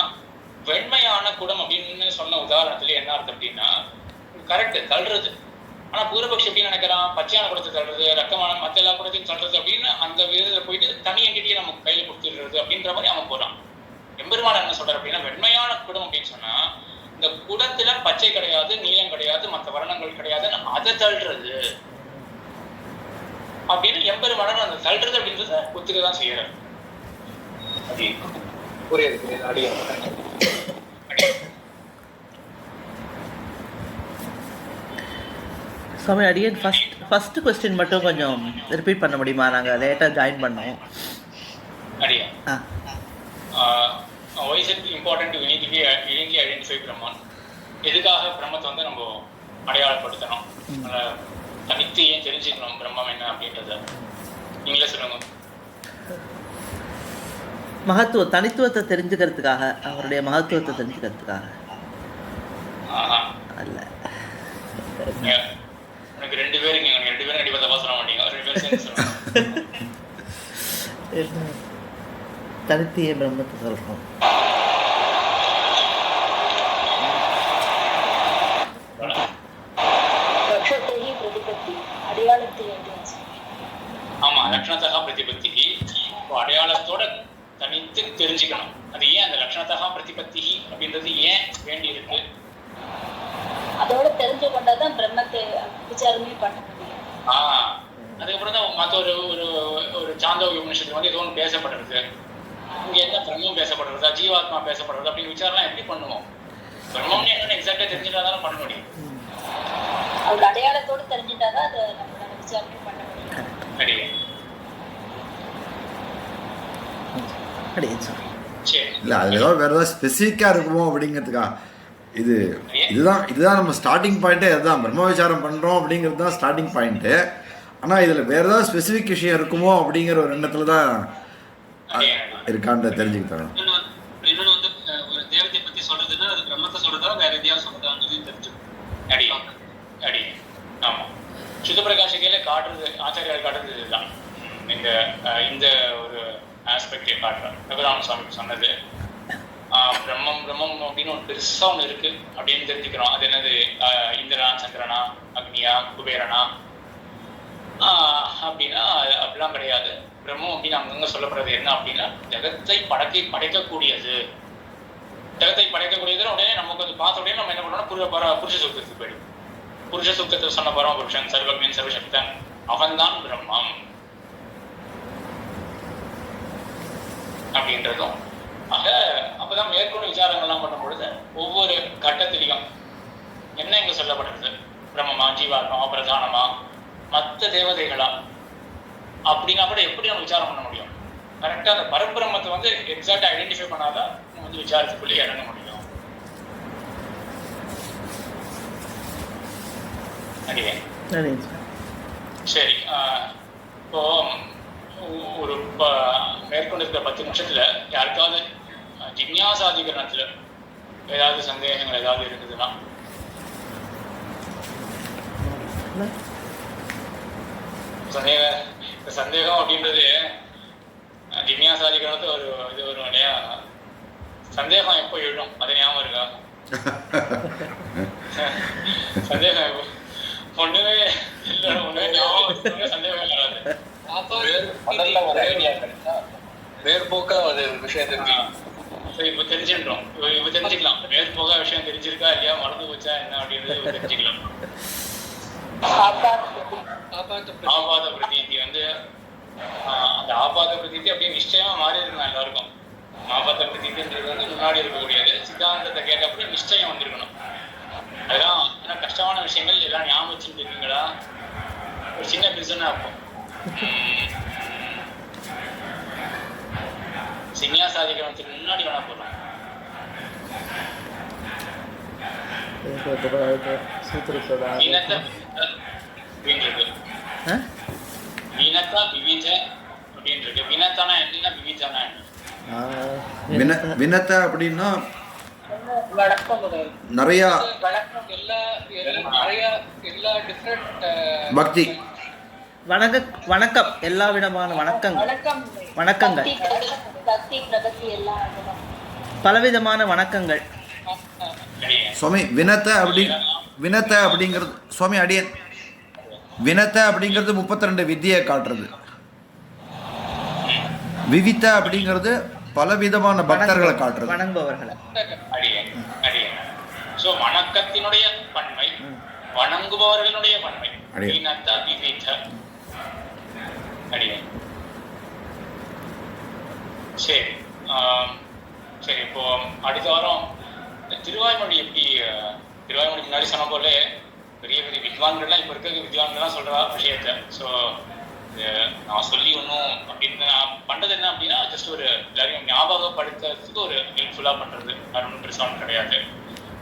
Speaker 1: வெண்மையான குடம் அப்படின்னு சொன்ன உதாரணத்துல என்ன அர்த்தம் அப்படின்னா கரெக்ட் தள்ளுறது. ஆனா பூர்வபக்ஷி எப்படி நினைக்கிறான், பச்சையான குடத்தை தள்ளுறது, ரக்கமான மற்ற எல்லா குடத்தையும் தள்ளுறது அப்படின்னு அந்த விதத்துல போயிட்டு தனி என்டிட்டியை நமக்கு கையில கொடுத்துடுறது அப்படின்ற மாதிரி அவன் போறான். எம்பெருமானார் என்ன சொல்றாரு அப்படின்னா வெண்மையான குடம் அப்படின்னு சொன்னா இந்த குடத்துல பச்சை கிடையாது, நீளம் கிடையாது, மற்ற வர்ணங்கள் கிடையாதுன்னு அதை தள்ளுறது அப்படின்னு எம்பெருமானார் அந்த தள்ளுறது அப்படின்றத ஒத்துக்கதான் செய்யறாரு.
Speaker 4: புரியுது.
Speaker 3: சுவாமி அடியன் ஃபர்ஸ்ட் கொஸ்டின் மட்டும் கொஞ்சம் ரிப்பீட் பண்ண முடியுமா? நாங்கள் லேட்டாக ஜாயின் பண்ணோம்.
Speaker 1: அடியா why is it important to uniquely identify Brahman? எதுக்காக பிரம்மத்தை நம்ம அடையாளப்படுத்தணும், தனித்து ஏன் தெரிஞ்சுக்கணும் பிரம்மம் என்ன அப்படின்றத நீங்களே சொல்லுங்க.
Speaker 3: தனித்துவத்தை தெரிஞ்சுக்கிறதுக்காக, அவருடைய மகத்துவத்தை தெரிஞ்சுக்கிறதுக்காக அல்ல.
Speaker 1: எனக்கு ரெண்டு பேரும் அடிப்பதா சொல்ல மாட்டீங்க, ரெண்டு பேரும் சேர்ந்து சொல்லுங்க.
Speaker 3: தனித்திய பிரம்மத்தை சொல்றோம்.
Speaker 1: ஆமா, லக்ஷணத்தகா பிரதிபத்தி. அடையாளத்தோட தனித்து தெரிஞ்சுக்கணும். அது ஏன் அந்த லக்ஷணத்தகா பிரதிபத்தி அப்படின்றது ஏன் வேண்டி இருக்கு?
Speaker 9: அதோட தெரிஞ்சு கொண்டாதான் பிரம்மத்தை விசாரமே பண்ண முடியும்.
Speaker 1: அதுக்கப்புறம் தான் மற்ற ஒரு சாந்தோக்கிய உபநிஷத்துல ஏதோ ஒன்று பேசப்படுறது, இங்க என்ன பிரம்மம் பேசப்படுறதா ஜீவாத்மா பேசப்படுறது அப்படின்னு விசாரம் எப்படி பண்ணுவோம்? பிரம்மம்னு என்னன்னு எக்ஸாக்டா தெரிஞ்சுட்டாதான் பண்ண முடியும்.
Speaker 9: அவங்க அடையாளத்தோடு தெரிஞ்சுட்டாதான் அதை நம்மளால விசாரணை பண்ண முடியும்.
Speaker 2: இல்லை அதில் ஏதாவது வேறு ஏதாவது ஸ்பெசிஃபிக்காக இருக்குமோ அப்படிங்கிறதுக்கா இதுதான் நம்ம ஸ்டார்டிங் பாயிண்ட்டே. அதுதான் பிரம்ம விசாரம் பண்ணுறோம் அப்படிங்கிறது தான் ஸ்டார்டிங் பாயிண்ட்டு. ஆனால் இதில் வேறு ஏதாவது ஸ்பெசிஃபிக் விஷயம் இருக்குமோ அப்படிங்கிற ஒரு எண்ணத்தில் தான் இருக்கான்ற தெரிஞ்சுக்கிட்டாங்க.
Speaker 1: இன்னொன்று ஒரு தேவத்தை பற்றி சொல்றதுன்னா அது பிரம்மத்தை சொல்றதா வேற எதையாவது சொல்றதான்னு தெரிஞ்சுக்கணும். ஆமாம், சுத்தப்பிரகாசிக்கையில காட்டுறது, ஆச்சாரியால் காட்டுறது இதுதான். இந்த ஒரு ஆஸ்பெக்டை காட்டுறார். ரகுராம சுவாமி சொன்னது. பிரம்மம் பிரம்மம் அப்படின்னு ஒரு பெருசா ஒண்ணு இருக்கு அப்படின்னு தெரிஞ்சுக்கிறோம். அது என்னது, இந்திரனா, சந்திரனா, அக்னியா, குபேரனா அப்படின்னா அப்படிலாம் கிடையாது. பிரம்மம் அப்படின்னு அங்கங்க சொல்லப்படுறது என்ன அப்படின்னா ஜெகத்தை படைக்கக்கூடியது. ஜெகத்தை படைக்கக்கூடியது உடனே நமக்கு வந்து பார்த்த உடனே நம்ம என்ன பண்ணோம்னா புருஷ சூக்தத்துக்கு போயிடும். புருஷ சூக்தத்தை சொன்ன பரம புருஷன், சர்வக்ஞன், சர்வசக்தன், அவன்தான் பிரம்மம் அப்படின்றதும். ஆக அப்பதான் மேற்கொண்டு விசாரங்கள்லாம் பண்ணும் பொழுது ஒவ்வொரு கட்டத்திலையும் என்ன இங்க சொல்லப்படுறது, பிரம்மமா, ஜீவாத்மா, பிரதானமா, மற்ற தேவதைகளா அப்படின்னா கூட எப்படி நம்ம விசாரம் பண்ண முடியும்? கரெக்டா அந்த பரபிரம்மத்தை வந்து எக்ஸாக்டா ஐடென்டிஃபை பண்ணாதான் நம்ம வந்து விசாரத்துக்குள்ளே இறங்க முடியும். சரி, இப்போ ஒரு மேற்கொண்டு இருக்கிற 10 நிமிஷத்துல யாருக்காவது ஜிக்ஞாசாதிகரணத்துல ஏதாவது சந்தேகங்கள் ஏதாவது இருக்குதுன்னா சந்தேகம் அப்படின்றது ஜிக்ஞாசாதிகரணத்து ஒரு இது வரும் இல்லையா, சந்தேகம் எப்போ எழும் அது ஞாபகம் இருக்கா? சந்தேகம் ஒண்ணுமே இல்லை, ஒண்ணுமே ஞாபகம் சந்தேகம் வராது.
Speaker 8: மேற்போக்கா அது விஷயம் தெரிஞ்சுக்கலாம்.
Speaker 1: இப்ப தெரிஞ்சிடுறோம், இப்ப தெரிஞ்சுக்கலாம் மேற்போக்கா விஷயம் தெரிஞ்சிருக்கா இல்லையா, மறந்து போச்சா என்ன அப்படின்றது தெரிஞ்சுக்கலாம். ஆபாத பிரதீதி வந்து அந்த ஆபாத பிரதீதி அப்படியே நிச்சயமா மாறி இருக்கணும் எல்லாருக்கும். ஆபாத பிரதீதின்றது வந்து முன்னாடி இருக்கக்கூடியது. சித்தாந்தத்தை கேட்டப்படி நிச்சயம் வந்திருக்கணும். அதெல்லாம் ஆனா கஷ்டமான விஷயங்கள் எல்லாம் ஞாபகம் வச்சுட்டு இருக்கீங்களா? ஒரு சின்ன பிரிசனா இருக்கும். சின்யாசாதிகரணத்துக்கு முன்னாடி வேணா போறோம்.
Speaker 2: வினத்த அப்படின்னா நிறைய பக்தி,
Speaker 3: வணக்கம், எல்லா விதமான வணக்கங்கள், பலவிதமான வணக்கங்கள்.
Speaker 2: சுவாமி வினத்த அப்படிங்கிறது சுவாமி அடியன் வினத்த அப்படிங்கிறது 32 வித்தியை காட்டுறது. விவித்த அப்படிங்கிறது பலவிதமான பக்தர்களை காட்டுறது,
Speaker 3: வணங்குபவர்களை.
Speaker 1: வணக்கத்தினுடைய பன்மை, வணங்குபவர்களுடைய பன்மை. சரி சரி, இப்போ அடுத்த வாரம் திருவாய்மொழி எப்படி, திருவாய்மொழி முன்னாடி சொன்ன போல பெரிய பெரிய வித்வான்கள்லாம் இப்போ இருக்க வித்வான்கள்லாம் சொல்றா விஷயத்த. ஸோ நான் சொல்லி ஒன்றும் அப்படின்னு நான் பண்றது என்ன அப்படின்னா ஜஸ்ட் ஒரு எல்லாரையும் ஞாபகப்படுத்துறதுக்கு ஒரு ஹெல்ப்ஃபுல்லாக பண்றது, அது ஒன்றும் பெருசாக கிடையாது.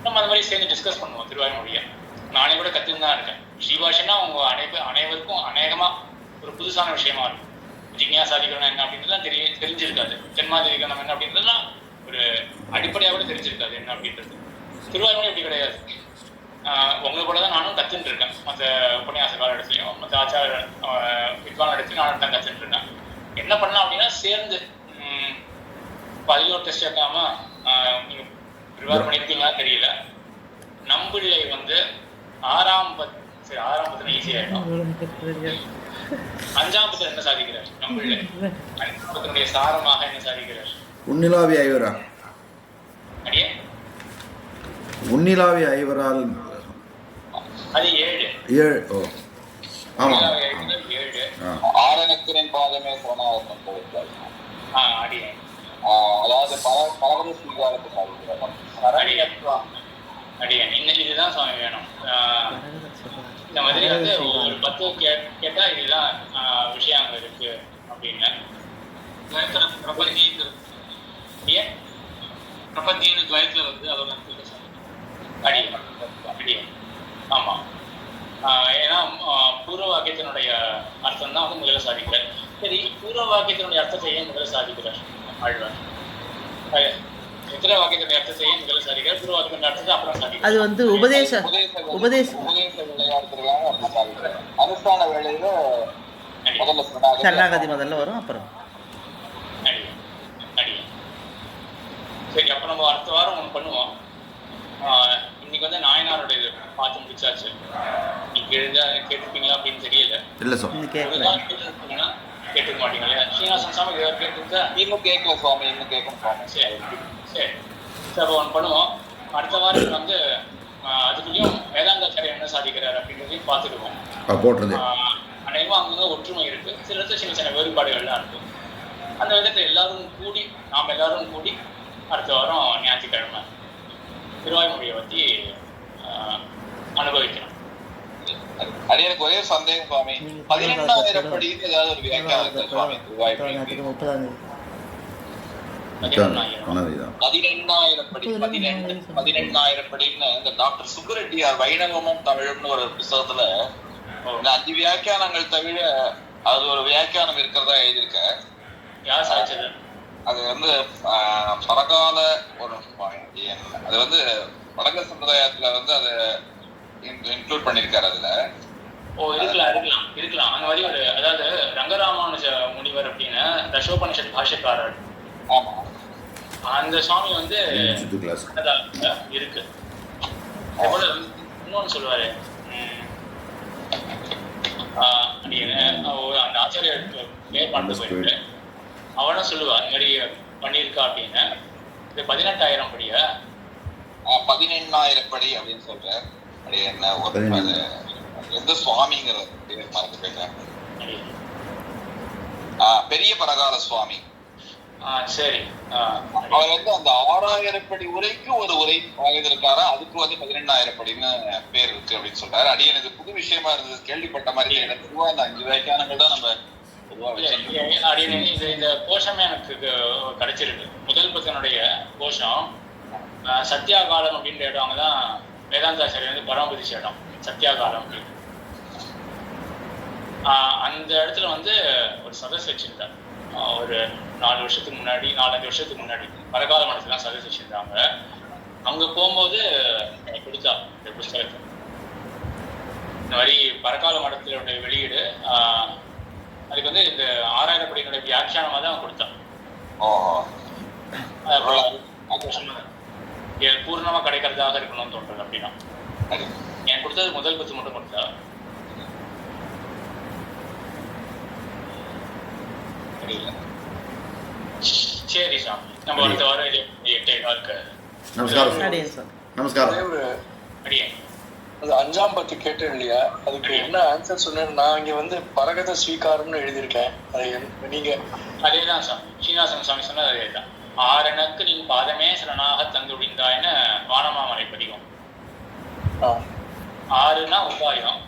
Speaker 1: நம்ம அந்த மாதிரி சேர்ந்து டிஸ்கஸ் பண்ணுவோம் திருவாய்மொழியை. நானே கூட கற்றுன்னு தான் இருக்கேன். ஸ்ரீபாஷன்னா அவங்க அனைவருக்கும் அநேகமாக ஒரு புதுசான விஷயமா இருக்கும். ஜிக்ஞாசாதிகரணம் என்ன அப்படின்றதுலாம் தெரிஞ்சிருக்காது. ஜென்மாதிகரணம் என்ன அப்படின்றதுலாம் ஒரு அடிப்படையாக கூட தெரிஞ்சிருக்காது என்ன அப்படின்றது. திருவாய்மொழி அப்படி கிடையாது. உங்களை போல தான் நானும் கற்றுட்டு இருக்கேன். மற்ற உபன்யாச கால இடத்துலையும் மற்ற ஆச்சார வித்வான இடத்துலையும் நானும் தான் கற்றுட்டு இருக்கேன். என்ன பண்ணலாம் அப்படின்னா சேர்ந்து பதிலோர் டெஸ்ட் வைக்காம நீங்கள் ப்ரிப்பேர் பண்ணியிருக்கீங்களா தெரியல. நம்பிள்ளை வந்து 6ஆம் பத்துல ஈஸியாகிடும். 5ஆம் பத்துல என்ன சாதிக்கிறார் நம்பிள்ளை? 5ஆம் பத்தினுடைய சாரமாக என்ன சாதிக்கிறார்?
Speaker 2: உன்னிலாவி ஐவரா,
Speaker 1: அடியே
Speaker 2: உன்னிலாவி ஐவரால்
Speaker 1: அது 7.
Speaker 2: ஓ ஆமா,
Speaker 1: 7
Speaker 6: ஆரணத்தின் பாதமே சோனாவத்தம் போயிருக்காரு.
Speaker 1: அடியே
Speaker 6: அதாவது பலவரும் ஸ்வீகாரத்தை சாதிக்கிறார்.
Speaker 1: அடியே இதுதான் சுவாமி வேணும். இந்த மாதிரி வந்து ஒரு 10 கேட்டா இதுதான் விஷயம் அங்க இருக்கு அப்படின்னு. பிரபத்தின்னு துவயத்துல வந்து அதோட அடியே ஆமா. ஏன்னா பூர்வ வாக்கியத்தினுடைய அர்த்தம் தான் வந்து முதல்ல சாதிக்கிறார். சரி, பூர்வ வாக்கியத்தினுடைய அர்த்தத்தை ஏன் முதல்ல சாதிக்கிறார் ஆழ்வார்? எத்தனை வாக்கியத்தினுடைய அர்த்தத்தை ஏன் முதல்ல சாதிக்கிறார்? பூர்வ வாக்கியத்தினுடைய அர்த்தத்தை அப்புறம் சாதிக்கிறார்.
Speaker 3: அது வந்து உபதேச
Speaker 6: அனுஷ்டான வேளையில
Speaker 3: சரணாகதி முதல்ல வரும். அப்புறம்
Speaker 1: சரி, அப்போ நம்ம அடுத்த வாரம் ஒன்று பண்ணுவோம். இன்னைக்கு வந்து நாயனாரோட இது பார்த்து முடிச்சாச்சு. இன்னைக்கு எழுந்தா கேட்டுருப்பீங்களா அப்படின்னு தெரியல.
Speaker 2: இல்லை சார்,
Speaker 1: கேட்டுருப்பீங்கன்னா கேட்டுக்க மாட்டீங்க இல்லையா? ஸ்ரீனிவாசன் சாமி ஏதாவது கேட்டுருந்தா
Speaker 6: இன்னும் கேட்கல சுவாமி, இன்னும் கேட்கணும் சுவாமி.
Speaker 1: சரி சரி சரி, அப்போ ஒன்று பண்ணுவோம். அடுத்த வாரம் வந்து அதுக்குள்ளேயும் வேதாந்தாச்சாரியர் என்ன சாதிக்கிறார் அப்படின்றதையும் பார்த்துடுவோம்.
Speaker 2: போட்டுருது.
Speaker 1: அநேகமாக அங்கங்கே ஒற்றுமை இருக்குது, சில இடத்துல சின்ன சின்ன வேறுபாடுகள்லாம் இருக்குது. அந்த விதத்தை நாம் எல்லாரும் கூடி அடுத்த வாரம் ஞாயிற்றுக்கிழமை திருவாய்மொழியை பற்றி அனுபவிக்கணும்.
Speaker 6: அது எனக்கு ஒரே சந்தேகம் சுவாமி, 18,000 படின்னு ஏதாவது ஒரு வியாக்கியானம் இருக்கு சுவாமி திருவாய்மொழிக்கு? 18,000 படி, 18,000 படின்னு இந்த டாக்டர் சுப்புரெட்டியார் வைணவமும் தமிழும்னு ஒரு புத்தகத்துல இந்த 5 வியாக்கியானங்கள் தவிர அது ஒரு வியாக்கியானம் இருக்கிறதா எழுதியிருக்க.
Speaker 1: யார் சாதிச்சது?
Speaker 6: அது வந்து பரகால ஒரு அது வந்து வடக்க சம்பிரதாயத்துல வந்து அதை இன்க்ளூட் பண்ணிருக்காரு அதுல.
Speaker 1: இருக்கலாம் அந்த மாதிரி ஒரு, அதாவது ரங்கராமானுஜ முனிவர் அப்படின்னு தசோபனிஷத் பாஷ்யக்காரர்.
Speaker 6: ஆமா,
Speaker 1: அந்த சுவாமி வந்து இருக்கு. இன்னொன்னு சொல்லுவாரு, அந்த ஆச்சாரியர் பேர் மறந்து போயிட்டு அவனும் சொல்லுவா இந்த மாதிரி பண்ணியிருக்கா அப்படின்னு. இது 18,000 படியா?
Speaker 6: 18,000 படி அப்படின்னு சொல்றேன். அது என்ன ஒரு எந்த சுவாமிங்கிற பேர் மறந்து போயிட்டேன். பெரிய பரகால சுவாமி.
Speaker 1: சரி,
Speaker 6: அவர் வந்து அந்த 6,000 படி உரைக்கு ஒரு உரை வாங்கியிருக்காரா, அதுக்கு வந்து 18,000 படின்னு பேர் இருக்கு அப்படின்னு சொல்றாரு. அடியே எனக்கு புது விஷயமா இருந்தது, கேள்விப்பட்ட மாதிரி. எனக்கு பொதுவா அந்த 5 வியாக்கியானங்கள் தான் நம்ம
Speaker 1: இந்த கோஷமே எனக்கு கிடைச்சிருக்கு. முதல் பத்தினுடைய கோஷம் சத்யாகாலம் அப்படின்ற இடம், அங்கதான் வேதாந்தாச்சாரியர் வந்து பரமபதிச்ச இடம் சத்யாகாலம் அப்படின்னு. அந்த இடத்துல வந்து ஒரு சதஸ் வச்சிருந்தார். ஒரு 4-5 வருஷத்துக்கு முன்னாடி பரகால மடத்துலாம் சதஸ் வச்சிருந்தாங்க. அங்க போகும்போது கொடுத்தா இந்த புஸ்தகத்தை. இந்த மாதிரி பரகால மடத்தினுடைய வெளியீடு, அதுக்கு வந்து இந்த 6,000 படியினுடைய வியாக்கியானமா தான் கொடுத்தான். பூர்ணமா கிடைக்கிறதாக இருக்கணும்னு தோன்றது. அப்படின்னா எனக்கு கொடுத்தது முதல் பத்து மட்டும் கொடுத்தா. சரி சாமி, நம்ம அடுத்த வாரம் 8:15
Speaker 2: நமஸ்காரம். நமஸ்காரம்.
Speaker 1: அடியே
Speaker 8: அது 5ஆம் பத்தி கேட்டேன் இல்லையா, அதுக்கு என்ன ஆன்சர் சொன்னேன். நான் இங்க வந்து பரகத ஸ்வீகாரம்னு எழுதியிருக்கேன். அது நீங்க
Speaker 1: அதேதான் சாமி, ஸ்ரீனிவாசன் சாமி சொன்னது அதேதான். 6 நீங்க பாதமே சரணாக தந்துடிந்தாய்னு வானமாமலை பதிகம். 6னா உபாயம்.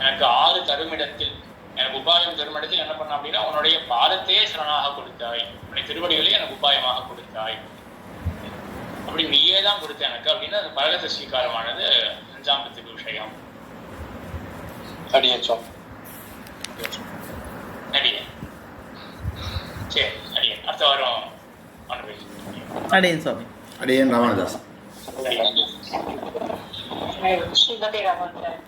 Speaker 1: எனக்கு 6 தருமிடத்தில், எனக்கு உபாயம் தருமிடத்தில் என்ன பண்ண அப்படின்னா, உன்னுடைய பாதத்தையே சரணாக கொடுத்தாய், உன்னுடைய திருவடிகளே எனக்கு உபாயமாக கொடுத்தாய், அப்படி நீயே தான் கொடுத்த எனக்கு அப்படின்னு அந்த பரகத ஸ்வீகாரமானது 5ஆம் பத்துக்கு விஷயம்.
Speaker 8: அடியே
Speaker 1: சரி, அடியே அடுத்த வாரம்
Speaker 3: அடியேன் சுவாமி.
Speaker 2: அடியேன் ராமானுதாஸ்.
Speaker 9: ஸ்ரீமதி ராமானுஜன்.